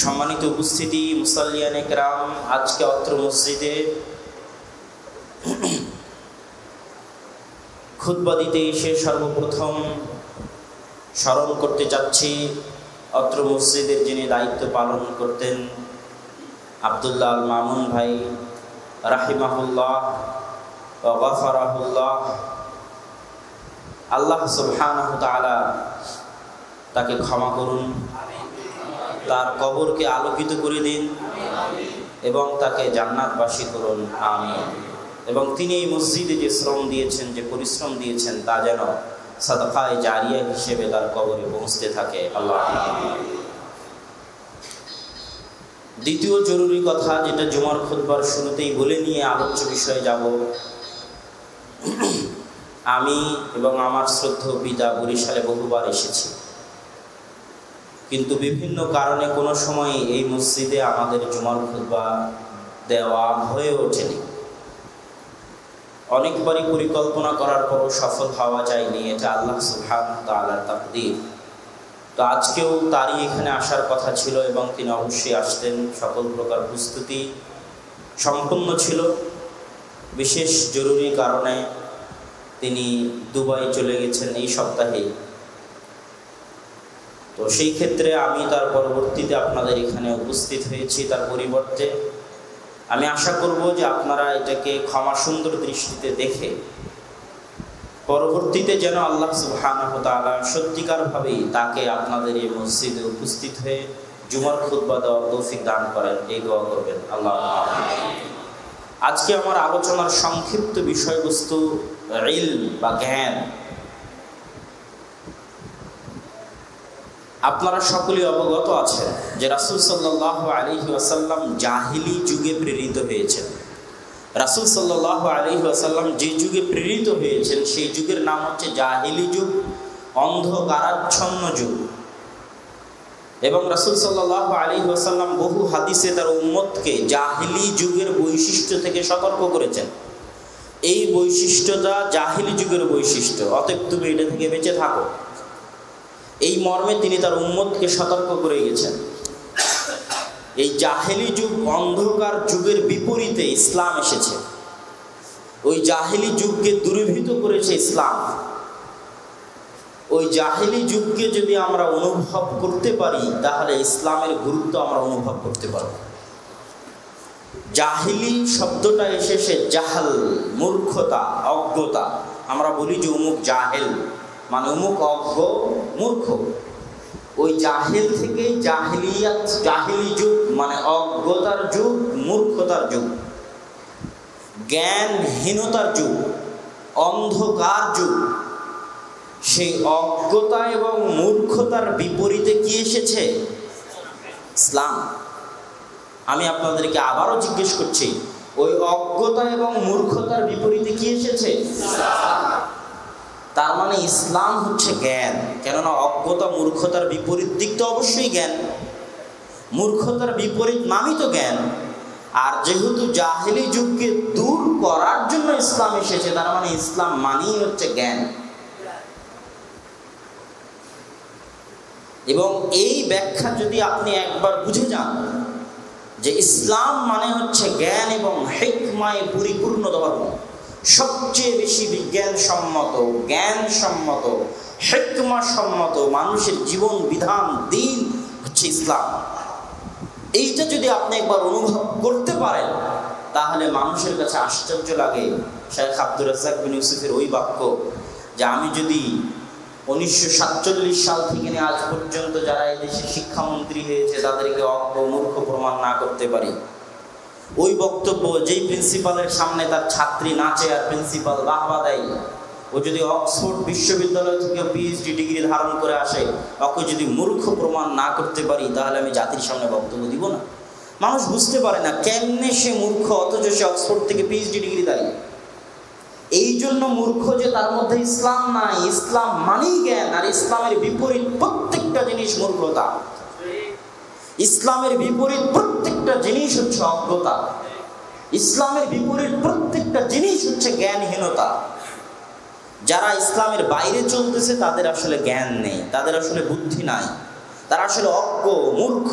সম্মানিত উপস্থিতি, মুসাল্লিয়ানে কেরাম, আজকে অত্র মসজিদে খুতবা দিতে এসে সর্বপ্রথম স্মরণ করতে চাচ্ছি অত্র মসজিদের যিনি দায়িত্ব পালন করতেন আব্দুল্লাহ আল মামুন ভাই রাহিমাহুল্লাহ ওয়া গফারাহুল্লাহ। আল্লাহ সুবহানাহু তাআলা তাকে ক্ষমা করুন, তার কবরকে আলোকিত করে দিন এবং তাকে জান্নাতবাসী করুন, আমিন। এবং তিনি এই মসজিদে যে শ্রম দিয়েছেন, যে পরিশ্রম দিয়েছেন, তা যেন সাদকায়ে জারিয়া হিসেবে তার কবরে পৌঁছতে থাকে, আল্লাহ। দ্বিতীয় জরুরি কথা, যেটা জুমার খুতবার শুরুতেই বলে নিয়ে আলোচ্য বিষয়ে যাব, আমি এবং আমার শ্রদ্ধেয় পিতা বরিশালে বহুবার এসেছি, কিন্তু বিভিন্ন কারণে কোনো সময় এই মসজিদে আমাদের জুমার খুতবা দেওয়া হয়ে ওঠেনি। অনেকবারই পরিকল্পনা করার পরও সফল হওয়া যায়নি, এটা আল্লাহ সুবহানাহু ওয়া তাআলার তাকদীর। তো আজকেও তারই এখানে আসার কথা ছিল এবং তিনি অবশ্যই আসতেন, সকল প্রকার প্রস্তুতি সম্পন্ন ছিল। বিশেষ জরুরি কারণে তিনি দুবাই চলে গেছেন এই সপ্তাহে। তো সেই ক্ষেত্রে আমি তার পরবর্তীতে আপনাদের এখানে উপস্থিত হয়েছি তার পরিবর্তে। আমি আশা করব যে আপনারা এটাকে ক্ষমা সুন্দর দৃষ্টিতে দেখে পরবর্তীতে যেন আল্লাহ সুবহানাহু ওয়া তাআলা সত্যিকারভাবেই তাকে আপনাদের এই মসজিদে উপস্থিত হয়ে জুমার খুতবা দেওয়ার তৌফিক দান করেন, এই দোয়া করবেন, আল্লাহ। আজকে আমার আলোচনার সংক্ষিপ্ত বিষয়বস্তু ইলম বা জ্ঞান। আপনারা সকলেই অবগত আছেন যে রাসূল সাল্লাল্লাহু আলাইহি ওয়াসাল্লাম জাহিলি যুগে প্রেরিত হয়েছেন। রাসূল সাল্লাল্লাহু আলাইহি ওয়াসাল্লাম যে যুগে প্রেরিত হয়েছেন সেই যুগের নাম হচ্ছে জাহিলি যুগ, অন্ধকারাচ্ছন্ন যুগ। এবং রাসূল সাল্লাল্লাহু আলাইহি ওয়াসাল্লাম বহু হাদিসে তার উম্মতকে জাহিলি যুগের বৈশিষ্ট্য থেকে সতর্ক করেছেন। এই বৈশিষ্ট্যটা জাহিলি যুগের বৈশিষ্ট্য, অতএব তুমি এটা থেকে বেঁচে থাকো, এই মর্মে তিনি তার উম্মতকে সতর্ক করে গেছেন। এই জাহেলি যুগ, অন্ধকার যুগের বিপরীতে ইসলাম এসেছে। ওই জাহেলি যুগকে দূরীভূত করেছে ইসলাম। ওই জাহেলি যুগকে যদি আমরা অনুভব করতে পারি তাহলে ইসলামের গুরুত্ব আমরা অনুভব করতে পারব। জাহিলি শব্দটা এসেছে জাহাল, মূর্খতা, অজ্ঞতা। আমরা বলি যে অমুক জাহেল, মানে অমুক অজ্ঞ, মূর্খ। ওই জাহেল থেকে জাহিলিয়াত, জাহিলি যুগ মানে অজ্ঞতার যুগ, মূর্খতার যুগ, জ্ঞানহীনতার যুগ, অন্ধকার যুগ। সেই অজ্ঞতা এবং মূর্খতার বিপরীতে কি এসেছে? ইসলাম। আমি আপনাদেরকে আবারও জিজ্ঞেস করছি, ওই অজ্ঞতা এবং মূর্খতার বিপরীতে কি এসেছে? তার মানে ইসলাম হচ্ছে জ্ঞান। কেননা অজ্ঞতা, মূর্খতার বিপরীত দিক তো অবশ্যই জ্ঞান, মূর্খতার বিপরীত নামই তো জ্ঞান। আর যেহেতু জাহেলি যুগকে দূর করার জন্য ইসলাম এসেছে, তার মানে ইসলাম মানেই হচ্ছে জ্ঞান। এবং এই ব্যাখ্যা যদি আপনি একবার বুঝে যান যে ইসলাম মানে হচ্ছে জ্ঞান এবং হিকমায় পরিপূর্ণ ধর্ম, সবচেয়ে বেশি বিজ্ঞানসম্মত, জ্ঞানসম্মত, হিকমাসম্মত মানুষের জীবন বিধান, দিন হচ্ছে ইসলাম। এইটা যদি আপনি একবার অনুভব করতে পারেন তাহলে মানুষের কাছে আশ্চর্য লাগে শেখ আব্দুর রাজ্জাক বিন ইউসুফের ওই বাক্য যে আমি যদি 1947 সাল থেকে নিয়ে আজ পর্যন্ত যারা এই দেশে শিক্ষামন্ত্রী হয়েছে তাদেরকে অজ্ঞ, মূর্খ প্রমাণ না করতে পারি। ওই বক্তব্য, যেই প্রিন্সিপালের সামনে তার ছাত্রী নাচে আর প্রিন্সিপাল বাহবা দেয়, ও যদি অক্সফোর্ড বিশ্ববিদ্যালয় থেকে পিএইচডি ডিগ্রি ধারণ করে আসে, ওকে যদি মূর্খ প্রমাণ না করতে পারি তাহলে আমি জাতির সামনে বক্তব্য দিব না। মানুষ বুঝতে পারে না কেমনে সে মূর্খ, অথচ সে অক্সফোর্ড থেকে পিএইচডি ডিগ্রি দেয়। এই জন্য মূর্খ যে তার মধ্যে ইসলাম নাই। ইসলাম মানেই জ্ঞান, আর ইসলামের বিপরীত প্রত্যেকটা জিনিস মূর্খতা। ইসলামের বিপরীত প্রত্যেকটা জিনিস হচ্ছে অজ্ঞতা। ইসলামের বিপরীত প্রত্যেকটা জিনিস হচ্ছে জ্ঞানহীনতা। যারা ইসলামের বাইরে চলতেছে তাদের আসলে জ্ঞান নেই, তাদের আসলে বুদ্ধি নাই, তারা আসলে অজ্ঞ, মূর্খ।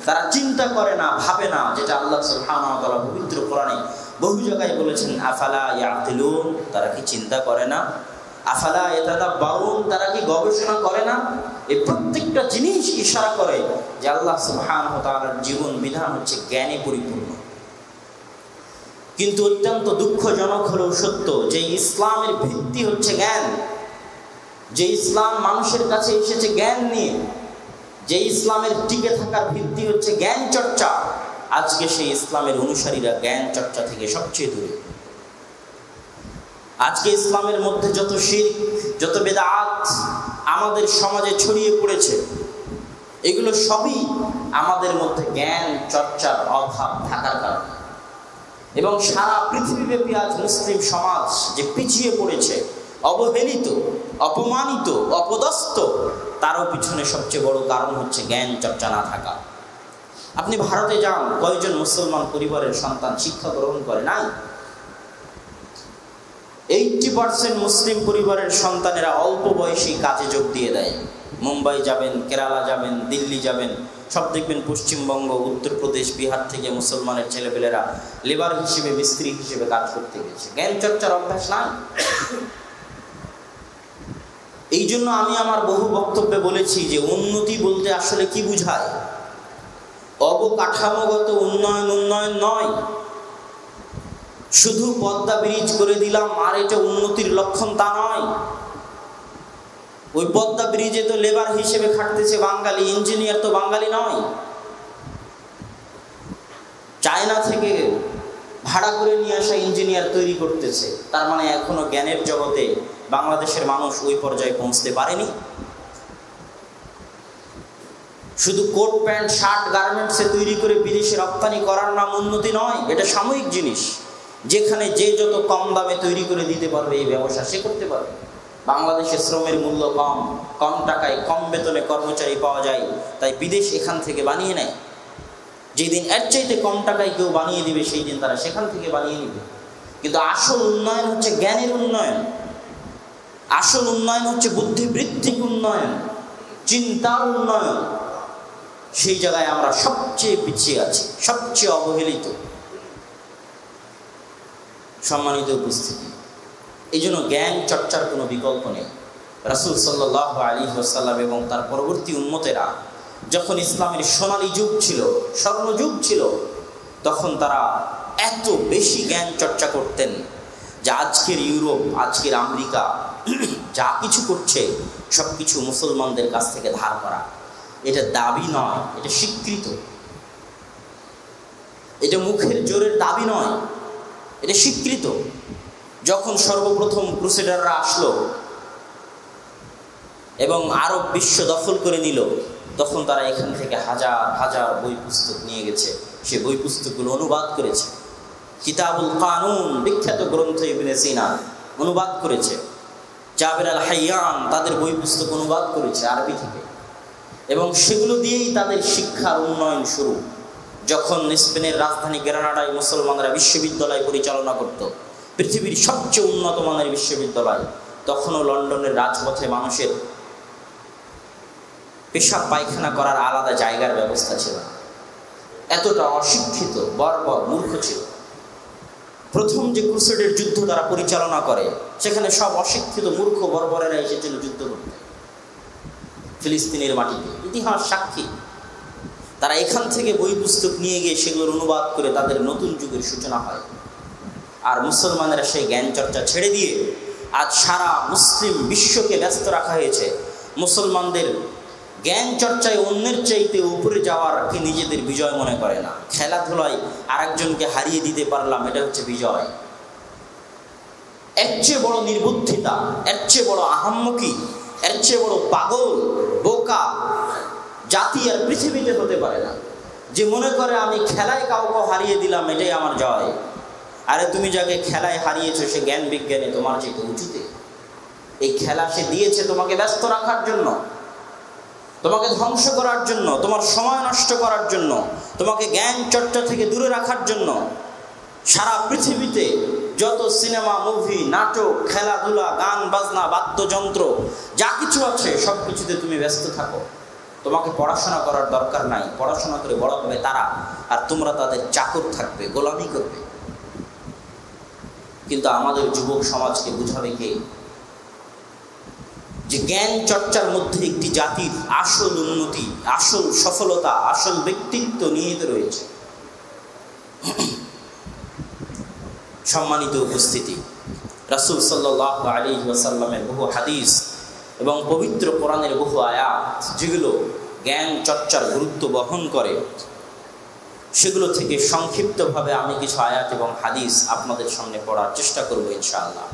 তারা চিন্তা করে না, ভাবে না, যেটা আল্লাহ সুবহানাহু ওয়া তাআলা পবিত্র কোরআনে বহু জায়গায় বলেছেন, আফালা ইয়াকিলুন, তারা কি চিন্তা করে না? আফালা ইয়াতাদাব্বারুন, তারা কি গবেষণা করে না? এই প্রত্যেকটা জিনিস ইশারা করে যে আল্লাহ সুবহানাহু ওয়া তাআলার জীবন বিধান হচ্ছে জ্ঞানে পরিপূর্ণ। কিন্তু অত্যন্ত দুঃখজনক হলেও সত্য যে ইসলামের ভিত্তি হচ্ছে জ্ঞান, যে ইসলাম মানুষের কাছে এসেছে জ্ঞান নিয়ে, যে ইসলামের টিকে থাকার ভিত্তি হচ্ছে জ্ঞান চর্চা, আজকে সেই ইসলামের অনুসারীরা জ্ঞান চর্চা থেকে সবচেয়ে দূরে। আজকে ইসলামের মধ্যে যত শিরক, যত বেদাত আমাদের সমাজে ছড়িয়ে পড়েছে, এগুলো সবই আমাদের মধ্যে জ্ঞান চর্চার অভাব থাকার কারণে। এবং সারা পৃথিবীব্যাপী আজ মুসলিম সমাজ যে পিছিয়ে পড়েছে, অবহেলিত, অপমানিত, অপদস্থ, তারও পিছনে সবচেয়ে বড় কারণ হচ্ছে জ্ঞান চর্চা না থাকা। আপনি ভারতে যান, কয়জন মুসলমান পরিবারের সন্তান শিক্ষা গ্রহণ করে? নাই। 80% মুসলিম পরিবারের সন্তানেরা অল্প বয়সী কাজে যোগ দিয়ে দেয়। মুম্বাই যাবেন, কেরালা যাবেন, দিল্লি যাবেন, সব দেখবেন পশ্চিমবঙ্গ, উত্তরপ্রদেশ, বিহার থেকে মুসলমানের ছেলেপেলেরা লেবার হিসেবে, মিস্ত্রি হিসেবে কাজ করতে গেছে। জ্ঞান চর্চার অভ্যাস নাই। এই জন্য আমি আমার বহু বক্তব্যে বলেছি যে উন্নতি বলতে আসলে কি বুঝায়? অবকাঠামোগত উন্নয়ন নয়। শুধু পদ্মা ব্রিজ করে দিলাম আর এটা উন্নতির লক্ষণ তা নয়। ওই পদ্মা ব্রিজে তো লেবার হিসেবে খাটতেছে বাঙালি, ইঞ্জিনিয়ার তো বাঙালি নয়। চায়না থেকে ভাড়া করে নিয়ে আসা ইঞ্জিনিয়ার তৈরি করতেছে, তার মানে এখনো জ্ঞানের জগতে বাংলাদেশের মানুষ ওই পর্যায়ে পৌঁছতে পারেনি। শুধু কোট প্যান্ট শার্ট গার্মেন্টসে তৈরি করে বিদেশে রপ্তানি করার নাম উন্নতি নয়। এটা সাময়িক জিনিস, যেখানে যে যত কম দামে তৈরি করে দিতে পারবে এই ব্যবসা সে করতে পারবে। বাংলাদেশে শ্রমের মূল্য কম, কম টাকায় কম বেতনে কর্মচারী পাওয়া যায়, তাই বিদেশ এখান থেকে বানিয়ে নেয়। যেদিন এর চাইতে কম টাকায় কেউ বানিয়ে দিবে সেই দিন তারা সেখান থেকে বানিয়ে নিবে। কিন্তু আসল উন্নয়ন হচ্ছে জ্ঞানের উন্নয়ন, আসল উন্নয়ন হচ্ছে বুদ্ধিবৃত্তিক উন্নয়ন, চিন্তার উন্নয়ন। সেই জায়গায় আমরা সবচেয়ে পিছিয়ে আছি, সবচেয়ে অবহেলিত। সম্মানিত উপস্থিতি, এই জন্য জ্ঞান চর্চার কোনো বিকল্প নেই। রাসূল সাল্লাল্লাহু আলাইহি ওয়াসাল্লাম এবং তার পরবর্তী উম্মতেরা যখন ইসলামের সোনালী যুগ ছিল, স্বর্ণযুগ ছিল, তখন তারা এত বেশি জ্ঞান চর্চা করতেন যে আজকের ইউরোপ, আজকের আমেরিকা যা কিছু করছে সব কিছু মুসলমানদের কাছ থেকে ধার করা। এটা দাবি নয়, এটা স্বীকৃত। এটা মুখের জোরের দাবি নয়, এটা স্বীকৃত। যখন সর্বপ্রথম ক্রুসেডাররা আসলো এবং আরব বিশ্ব দখল করে নিল, তখন তারা এখান থেকে হাজার হাজার বই পুস্তক নিয়ে গেছে। সে বই পুস্তকগুলো অনুবাদ করেছে। কিতাবুল কানুন, বিখ্যাত গ্রন্থ ইবনে সিনা অনুবাদ করেছে। জাবের আল হাইয়ান তাদের বই পুস্তক অনুবাদ করেছে আরবি থেকে, এবং সেগুলো দিয়েই তাদের শিক্ষার উন্নয়ন শুরু। যখন স্পেনের রাজধানী গ্রানাডায় মুসলমানরা বিশ্ববিদ্যালয় পরিচালনা করত, পৃথিবীর সবচেয়ে উন্নত মানের বিশ্ববিদ্যালয়, তখনও লন্ডনের রাজপথে মানুষের পেশাব পায়খানা করার আলাদা জায়গার ব্যবস্থা ছিল না। এতটা অশিক্ষিত, বর্বর, মূর্খ ছিল। প্রথম যে ক্রুসেডের যুদ্ধ তারা পরিচালনা করে, সেখানে সব অশিক্ষিত মূর্খ বর্বরেরা এসেছিল যুদ্ধ করতে ফিলিস্তিনের মাটিতে। ইতিহাস সাক্ষী। তারা এখান থেকে বই পুস্তক নিয়ে গিয়ে সেগুলোর অনুবাদ করে তাদের নতুন যুগের সূচনা হয়। আর মুসলমানেরা সেই জ্ঞান চর্চা ছেড়ে দিয়ে আজ সারা মুসলিম বিশ্বকে ব্যস্ত রাখা হয়েছে। মুসলমানদের জ্ঞান চর্চায় অন্যের চাইতে উপরে যাওয়ার কি নিজেদের বিজয় মনে করে না। খেলাধুলায় আরেকজনকে হারিয়ে দিতে পারলাম, এটা হচ্ছে বিজয়। এর চেয়ে বড় নির্বুদ্ধিতা, এর চেয়ে বড় আহাম্মকি, এর চেয়ে বড় পাগল, বোকা জাতি আর পৃথিবীতে হতে পারে না, যে মনে করে আমি খেলায় কাউকে হারিয়ে দিলাম এটাই আমার জয়। আরে তুমি যাকে খেলায় হারিয়েছো সে জ্ঞান বিজ্ঞানে তোমার চেয়ে উঁচুতে। এই খেলা সে দিয়েছে তোমাকে ব্যস্ত রাখার জন্য, তোমাকে ধ্বংস করার জন্য, তোমার সময় নষ্ট করার জন্য, তোমাকে জ্ঞান চর্চা থেকে দূরে রাখার জন্য। সারা পৃথিবীতে যত সিনেমা, মুভি, নাটক, খেলাধুলা, গান বাজনা, বাদ্যযন্ত্র যা কিছু আছে সব কিছুতে তুমি ব্যস্ত থাকো। তোমাকে পড়াশোনা করার দরকার নাই, পড়াশোনা করে বড় হবে তারা, আর তোমরা তাদের চাকর থাকবে, গোলামি করবে। কিন্তু আমাদের যুবক সমাজকে বুঝাবে কে যে জ্ঞান চর্চার মধ্যে একটি জাতির আসল উন্নতি, আসল সফলতা, আসল ব্যক্তিত্ব নিহিত রয়েছে। সম্মানিত উপস্থিতি, রাসূল সাল্লাল্লাহু আলাইহি ওয়াসাল্লামের বহু হাদিস এবং পবিত্র কোরআনের বহু আয়াত যেগুলো জ্ঞান চর্চার গুরুত্ব বহন করে, সেগুলো থেকে সংক্ষিপ্তভাবে আমি কিছু আয়াত এবং হাদিস আপনাদের সামনে পড়ার চেষ্টা করব ইনশাআল্লাহ।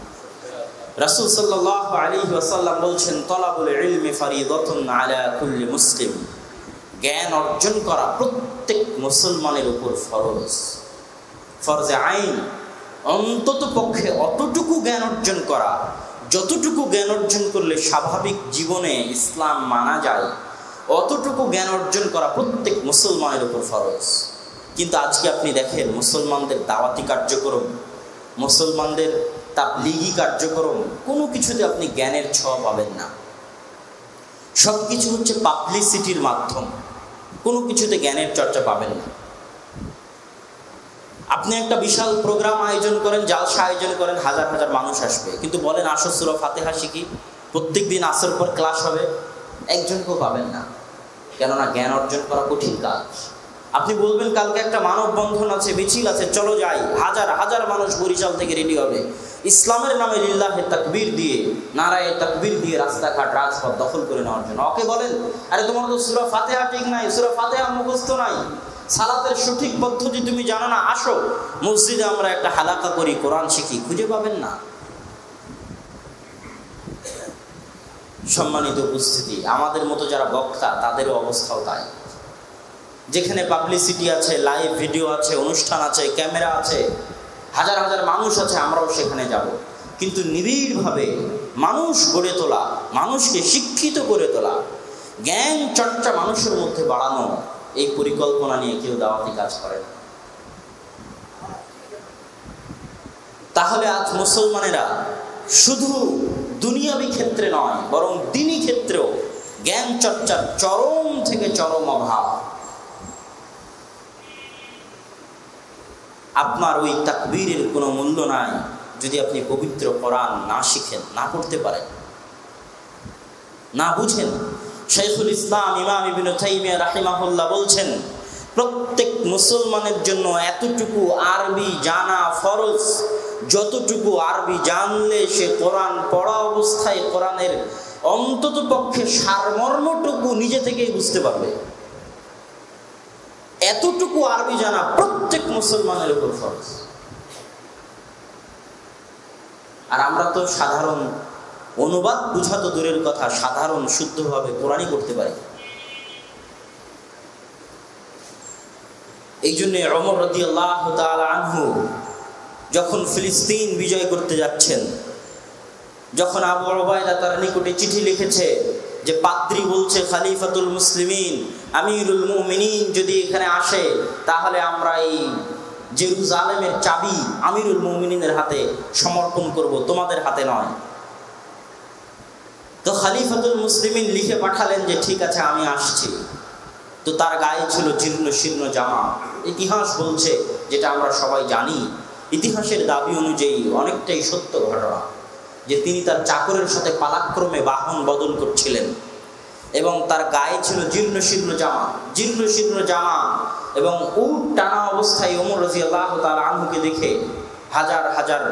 রাসূল সাল্লাল্লাহু আলাইহি ওয়াসাল্লাম বলছেন, তলাবুল ইলমি ফারিদাতুন আলা কুল্লি মুসলিম। জ্ঞান অর্জন করা প্রত্যেক মুসলমানের উপর ফরজ, ফরজে আইন। অন্তত পক্ষে অতটুকু জ্ঞান অর্জন করা, যতটুকু জ্ঞান অর্জন করলে স্বাভাবিক জীবনে ইসলাম মানা যায়, অতটুকু জ্ঞান অর্জন করা প্রত্যেক মুসলমানের উপর ফরজ। কিন্তু আজকে আপনি দেখেন, মুসলমানদের দাওয়াতি কার্যক্রম, মুসলমানদের তাবলীগি কার্যক্রম, কোনো কিছুতে আপনি জ্ঞানের ছোঁয়া পাবেন না। সব কিছু হচ্ছে পাবলিসিটির মাধ্যম, কোনো কিছুতে জ্ঞানের চর্চা পাবেন না। আপনি একটা বিশাল প্রোগ্রাম আয়োজন করেন, জালসা আয়োজন করেন, হাজার হাজার মানুষ আসবে, কিন্তু বলেন আসো সূরা ফাতিহা শিখি, প্রত্যেক দিন আসর পর ক্লাস হবে, একজনকেও পাবেন না। কেননা জ্ঞান অর্জন করা কঠিন কাজ। আপনি বলবেন কালকে একটা মানববন্ধন আছে, মিছিল আছে, চলো যাই, হাজার হাজার মানুষ বরিশাল থেকে রেডি হবে, ইসলামের নামে লিল্লাহে তাকবীর দিয়ে, নারায়ে তাকবীর দিয়ে রাস্তাঘাট রাজপথ দখল করে নেওয়ার জন্য। ওকে বলেন, আরে তোমার তো সূরা ফাতিহা ঠিক নাই, সূরা ফাতিহা মুখস্থ নাই, সালাতের সঠিক পদ্ধতি তুমি জানো না, আসো মসজিদে আমরা একটা হালাকা করি, কোরআন শিখি, খুঁজে পাবেন না। সম্মানিত উপস্থিতি, আমাদের মতো যারা বক্তা তাদেরও অবস্থাও তাই। যেখানে পাবলিসিটি আছে, লাইভ ভিডিও আছে, অনুষ্ঠান আছে, ক্যামেরা আছে, হাজার হাজার মানুষ আছে, আমরাও সেখানে যাব। কিন্তু নিবিড়ভাবে মানুষ গড়ে তোলা, মানুষকে শিক্ষিত করে তোলা, জ্ঞান চর্চা মানুষের মধ্যে বাড়ানো, এই পরিকল্পনা নিয়ে কেউ দাওয়াতি কাজ করে না। তাহলে আজ মুসলমানেরা শুধু দুনিয়াবী ক্ষেত্রে নয়, বরং দ্বীনি ক্ষেত্রেও জ্ঞান চর্চার চরম থেকে চরম অভাব। আপনার ওই তাকবীরের কোনো মূল্য নাই যদি আপনি পবিত্র কোরআন না শিখেন, না পড়তে পারেন, না বুঝেন। শাইখুল ইসলাম ইমাম ইবনে তাইমিয়া রাহিমাহুল্লাহ বলছেন, প্রত্যেক মুসলমানের জন্য এতটুকু আরবি জানা ফরজ, যতটুকু আরবি জানলে সে কোরআন পড়া অবস্থায় কোরআনের অন্তত পক্ষে সারমর্মটুকু নিজে থেকেই বুঝতে পারবে। এতটুকু আরবি জানা প্রত্যেক মুসলমানের উপর ফরজ। আর আমরা তো সাধারণ অনুবাদ বুঝা তো দূরের কথা, সাধারণ শুদ্ধভাবে কোরআনই করতে পারি। এই জন্য ওমর রাদিয়াল্লাহু তাআলা আনহু যখন ফিলিস্তিন বিজয় করতে যাচ্ছেন, যখন আবু উবাইদা তার নিকটে চিঠি লিখেছে যে পাদ্রী বলছে খলিফাতুল মুসলিমিন আমিরুল মুমিনিন যদি এখানে আসে, তাহলে আমরা এই জেরুজালেমের চাবি আমিরুল মুমিনিনের হাতে সমর্পণ করব, তোমাদের হাতে নয়। তো খলিফাতুল মুসলিমিন লিখে পাঠালেন যে ঠিক আছে আমি আসছি। তো তার গায়ে ছিল জীর্ণ শীর্ণ জামা। ইতিহাস বলছে, যেটা আমরা সবাই জানি, ইতিহাসের দাবি অনুযায়ী অনেকটাই সত্য ঘটনা, যে তিনি তার চাকরের সাথে পালাক্রমে বাহন বদল করছিলেন এবং তার গায়ে ছিল জীর্ণ শীর্ণ জামা, জীর্ণ শীর্ণ জামা এবং উট টানা অবস্থায় ওমর রাদিয়াল্লাহু তাআলা আনহুকে দেখে হাজার হাজার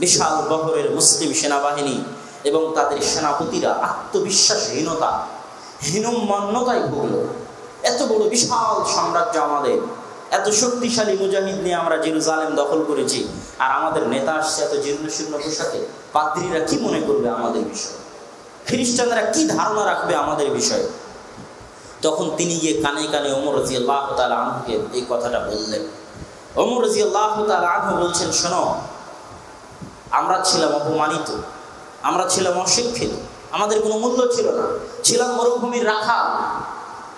বিশাল বহরের মুসলিম সেনাবাহিনী এবং তাদের সেনাপতিরা আত্মবিশ্বাসহীনতা, হীনম্মন্যতায় ভুগল। এত বড় বিশাল সাম্রাজ্য আমাদের, এত শক্তিশালী মুজাহিদ নিয়ে আমরা জেরুজালেম দখল করেছি, আর আমাদের নেতা আসছে এত জীর্ণ শীর্ণ পোশাকে। পাদ্রীরা কি মনে করবে আমাদের বিষয়ে? খ্রিস্টানরা কি ধারণা রাখবে আমাদের বিষয়ে? তখন তিনি গিয়ে কানে কানে ওমর রাদিয়াল্লাহু তাআলা আনহুকে এই কথাটা বললেন। ওমর রাদিয়াল্লাহু তাআলা আনহু বলছেন, শোনো, আমরা ছিলাম অপমানিত, আমরা ছিলাম অশিক্ষিত, আমাদের কোনো মূল্য ছিল না, ছিলাম মরুভূমির রাখাল।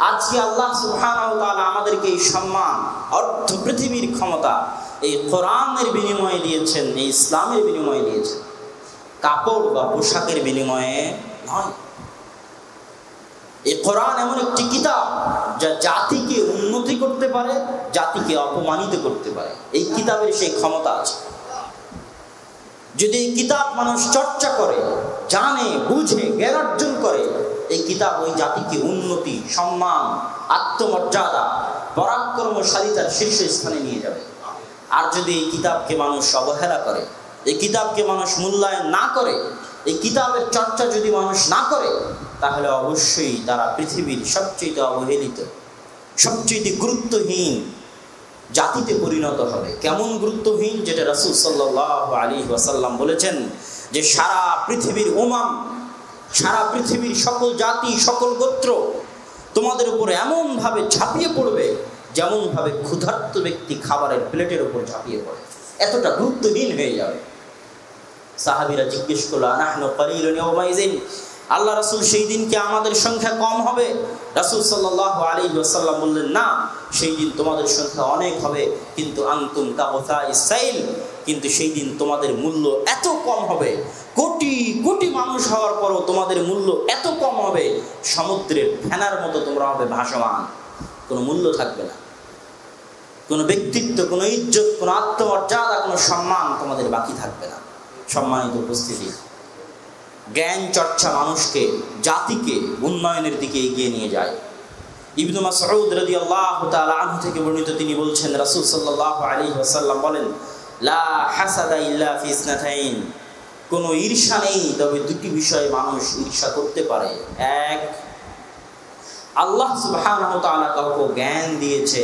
আজকে আল্লাহ সুবহানাহু ওয়া তাআলা আমাদেরকে এই সম্মান, অর্ধ পৃথিবীর ক্ষমতা এই কোরআনের বিনিময়ে দিয়েছেন, এই ইসলামের বিনিময়ে দিয়েছেন, কাপড় বা পোশাকের বিনিময়ে নয়। এই কোরআন এমন একটি কিতাব যা জাতিকে উন্নতি করতে পারে, জাতিকে অপমানিত করতে পারে। এই কিতাবের সেই ক্ষমতা আছে। যদি এই কিতাব মানুষ চর্চা করে, জানে, বুঝে, জ্ঞান অর্জন করে, এই কিতাব ওই জাতিকে উন্নতি, সম্মান, আত্মমর্যাদা, পরাক্রমশালিতার শীর্ষস্থানে নিয়ে যাবে। আর যদি এই কিতাবকে মানুষ অবহেলা করে, এই কিতাবকে মানুষ মূল্যায়ন না করে, এই কিতাবের চর্চা যদি মানুষ না করে, তাহলে অবশ্যই তারা পৃথিবীর সবচেয়ে অবহেলিত, সবচেয়ে গুরুত্বহীন জাতিতে পরিণত হবে। কেমন গুরুত্বহীন? যেটা রাসূল সাল্লাল্লাহু আলাইহি ওয়াসাল্লাম বলেছেন যে সারা পৃথিবীর উমাম, সারা পৃথিবীর সকল জাতি, সকল গোত্র তোমাদের উপরে এমনভাবে ঝাঁপিয়ে পড়বে যেমনভাবে ক্ষুধার্ত ব্যক্তি খাবারের প্লেটের উপর ঝাঁপিয়ে পড়ে। এতটা গুরুত্বহীন হয়ে যাবে। সাহাবীরা জিজ্ঞেস করলো, আনাহনু কালিলুন ইয়াওমাইযিন, আল্লাহ রাসূল সেই দিন কি আমাদের সংখ্যা কম হবে? রাসূল সাল্লাল্লাহু আলাইহি ওয়াসাল্লাম বললেন, না, সেই দিন তোমাদের সংখ্যা অনেক হবে, কিন্তু আনতুম কাগসাইস সাইল, কিন্তু সেই দিন তোমাদের মূল্য এত কম হবে, কোটি কোটি মানুষ হওয়ার পরও তোমাদের মূল্য এত কম হবে, সমুদ্রের ফেনার মতো তোমরা হবে ভাসমান। কোনো মূল্য থাকবে না, কোনো ব্যক্তিত্ব, কোনো ইজ্জত, কোনো আত্মমর্যাদা, কোনো সম্মান তোমাদের বাকি থাকবে না। সম্মানিত উপস্থিতি, জ্ঞান চর্চা মানুষকে, জাতিকে উন্নয়নের দিকে এগিয়ে নিয়ে যায়। ইবনে মাসউদ রাদিয়াল্লাহু তাআলা আনহু থেকে বর্ণিত, তিনি বলছেন রাসূল সাল্লাল্লাহু আলাইহি ওয়াসাল্লাম বলেন, লা হাসাদা ইল্লা ফি ইসনাতাইন, কোনো ঈর্ষা নেই, তবে দুটি বিষয়ে মানুষ ঈর্ষা করতে পারে। এক, আল্লাহ সুবহানাহু ওয়া তাআলা কাউকে জ্ঞান দিয়েছে,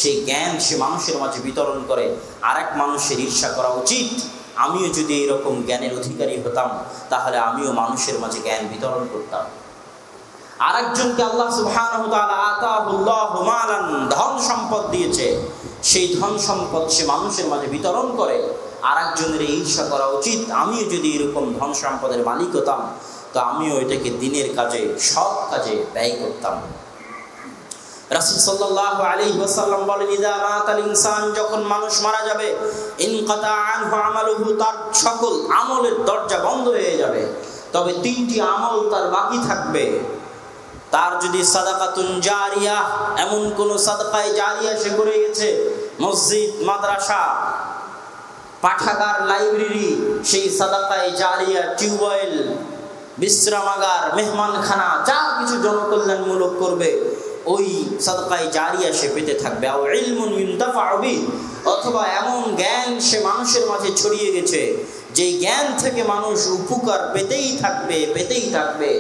সেই জ্ঞান সে মানুষের মাঝে বিতরণ করে, আরেক মানুষের ঈর্ষা করা উচিত। আমিও যদি এরকম জ্ঞানের অধিকারী হতাম, তাহলে আমিও মানুষের মাঝে জ্ঞান বিতরণ করতাম। আরেকজনকে আল্লাহ সুবহানাহু ওয়া তাআলা আতাহুল্লাহু মালান, ধন সম্পদ দিয়েছে, সেই ধন সম্পদ সে মানুষের মাঝে বিতরণ করে, আরেকজনের ঈর্ষা করা উচিত। আমিও যদি এরকম ধন সম্পদের মালিক হতাম, তো আমিও এটাকে দিনের কাজে, সৎ কাজে ব্যয় করতাম। রাসূল সাল্লাল্লাহু আলাইহি ওয়াসাল্লাম বলেন, ইযা মাতাল ইনসান, যখন মানুষ মারা যাবে, ইনকাতা আনহু আমালুহু, তার সকল আমলের দরজা বন্ধ হয়ে যাবে, তবে তিনটি আমল তার বাকি থাকবে। তার যদি সাদাকাতুন জারিয়া, এমন কোন সাদকায়ে জারিয়া সে করে গেছে, মসজিদ, মাদ্রাসা, পাঠাগার, লাইব্রেরি, সেই সাদাকায়ে জারিয়া, টিউবওয়েল, বিশ্রামাগার, মেহমানখানা, যা কিছু জনকল্যাণমূলক করবে, ওই সাদকায়ে জারিয়া সে পেতে থাকবে। আও ইলমুন ইউনতাফাউ বিহি, অথবা এমন জ্ঞান সে মানুষের মাঝে ছড়িয়ে গেছে, যেই জ্ঞান থেকে মানুষ উপকার পেতেই থাকবে, পেতেই থাকবে,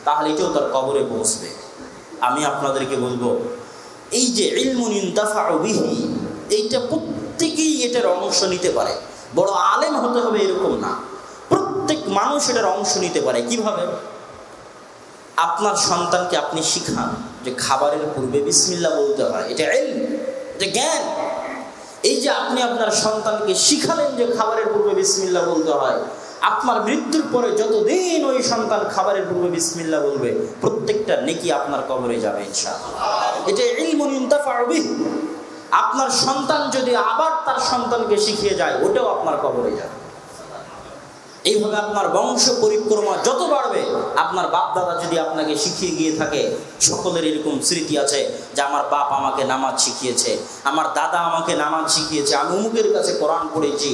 তাহলে এটাও তার কবরে পৌঁছবে। আমি আপনাদেরকে বলবো, এই যে ইলমুন ইউনতাফাউ বিহি, এইটা প্রত্যেকেই এটার অংশ নিতে পারে। বড় আলেম হতে হবে এরকম না, প্রত্যেক মানুষ এটার অংশ নিতে পারে। কিভাবে? আপনার সন্তানকে আপনি শিখান যে খাবারের পূর্বে বিসমিল্লাহ বলতে হয়, এটা ইলম, এটা জ্ঞান। এই যে আপনি আপনার সন্তানকে শিখালেন যে খাবারের পূর্বে বিসমিল্লাহ বলতে হয়, আপনার মৃত্যুর পরে যতদিন ওই সন্তান খাবারের পূর্বে বিসমিল্লাহ বলবে, প্রত্যেকটা নেকি আপনার কবরে যাবে ইনশাআল্লাহ। এটা ইলমুন ইউনতাফাউ বিহি। আপনার সন্তান যদি আবার তার সন্তানকে শিখিয়ে যায়, ওটাও আপনার কবরে যাবে। এইভাবে আপনার বংশ পরিক্রমা যত বাড়বে, আপনার বাপ দাদা যদি আপনাকে শিখিয়ে গিয়ে থাকে, সকলের এরকম স্মৃতি আছে যে আমার বাপ আমাকে নামাজ শিখিয়েছে, আমার দাদা আমাকে নামাজ শিখিয়েছে, আমি অমুকের কাছে কোরআন পড়েছি,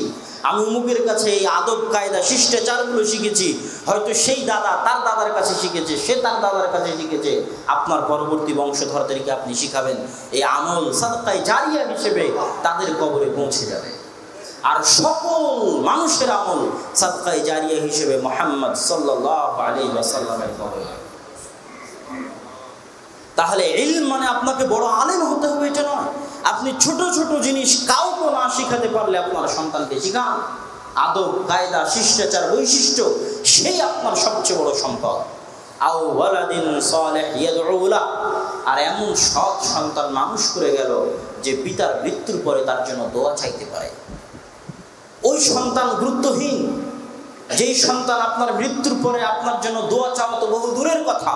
আমি অমুকের কাছে এই আদব কায়দা শিষ্টাচারগুলো শিখেছি। হয়তো সেই দাদা তার দাদার কাছে শিখেছে, সে তার দাদার কাছে শিখেছে। আপনার পরবর্তী বংশধরদেরকে আপনি শিখাবেন, এই আমল সাদকায়ে জারিয়া হিসেবে তাদের কবরে পৌঁছে যাবে। আর সকল মানুষের আমল সাদকায়ে জারিয়া হিসেবে মুহাম্মদ সাল্লাল্লাহু আলাইহি ওয়াসাল্লামের কবরে। তাহলে ইলম মানে আপনাকে বড় আলেম হতে হবে এটা নয়। আপনি ছোট ছোট জিনিস কাউকে না শিখাতে পারলে আপনার সন্তানকে শিখান। আদব কায়দা শিষ্টাচার বৈশিষ্ট্য, সেই আপনার সবচেয়ে বড় সম্পদ। আও ওয়ালাদিন সালিহ ইয়াদউ লাহ, আর এমন সৎ সন্তান মানুষ করে গেল যে পিতার মৃত্যুর পরে তার জন্য দোয়া চাইতে পারে। ওই সন্তান গুরুত্বহীন, যেই সন্তান আপনার মৃত্যুর পরে আপনার জন্য দোয়া চাওয়া তো বহু দূরের কথা,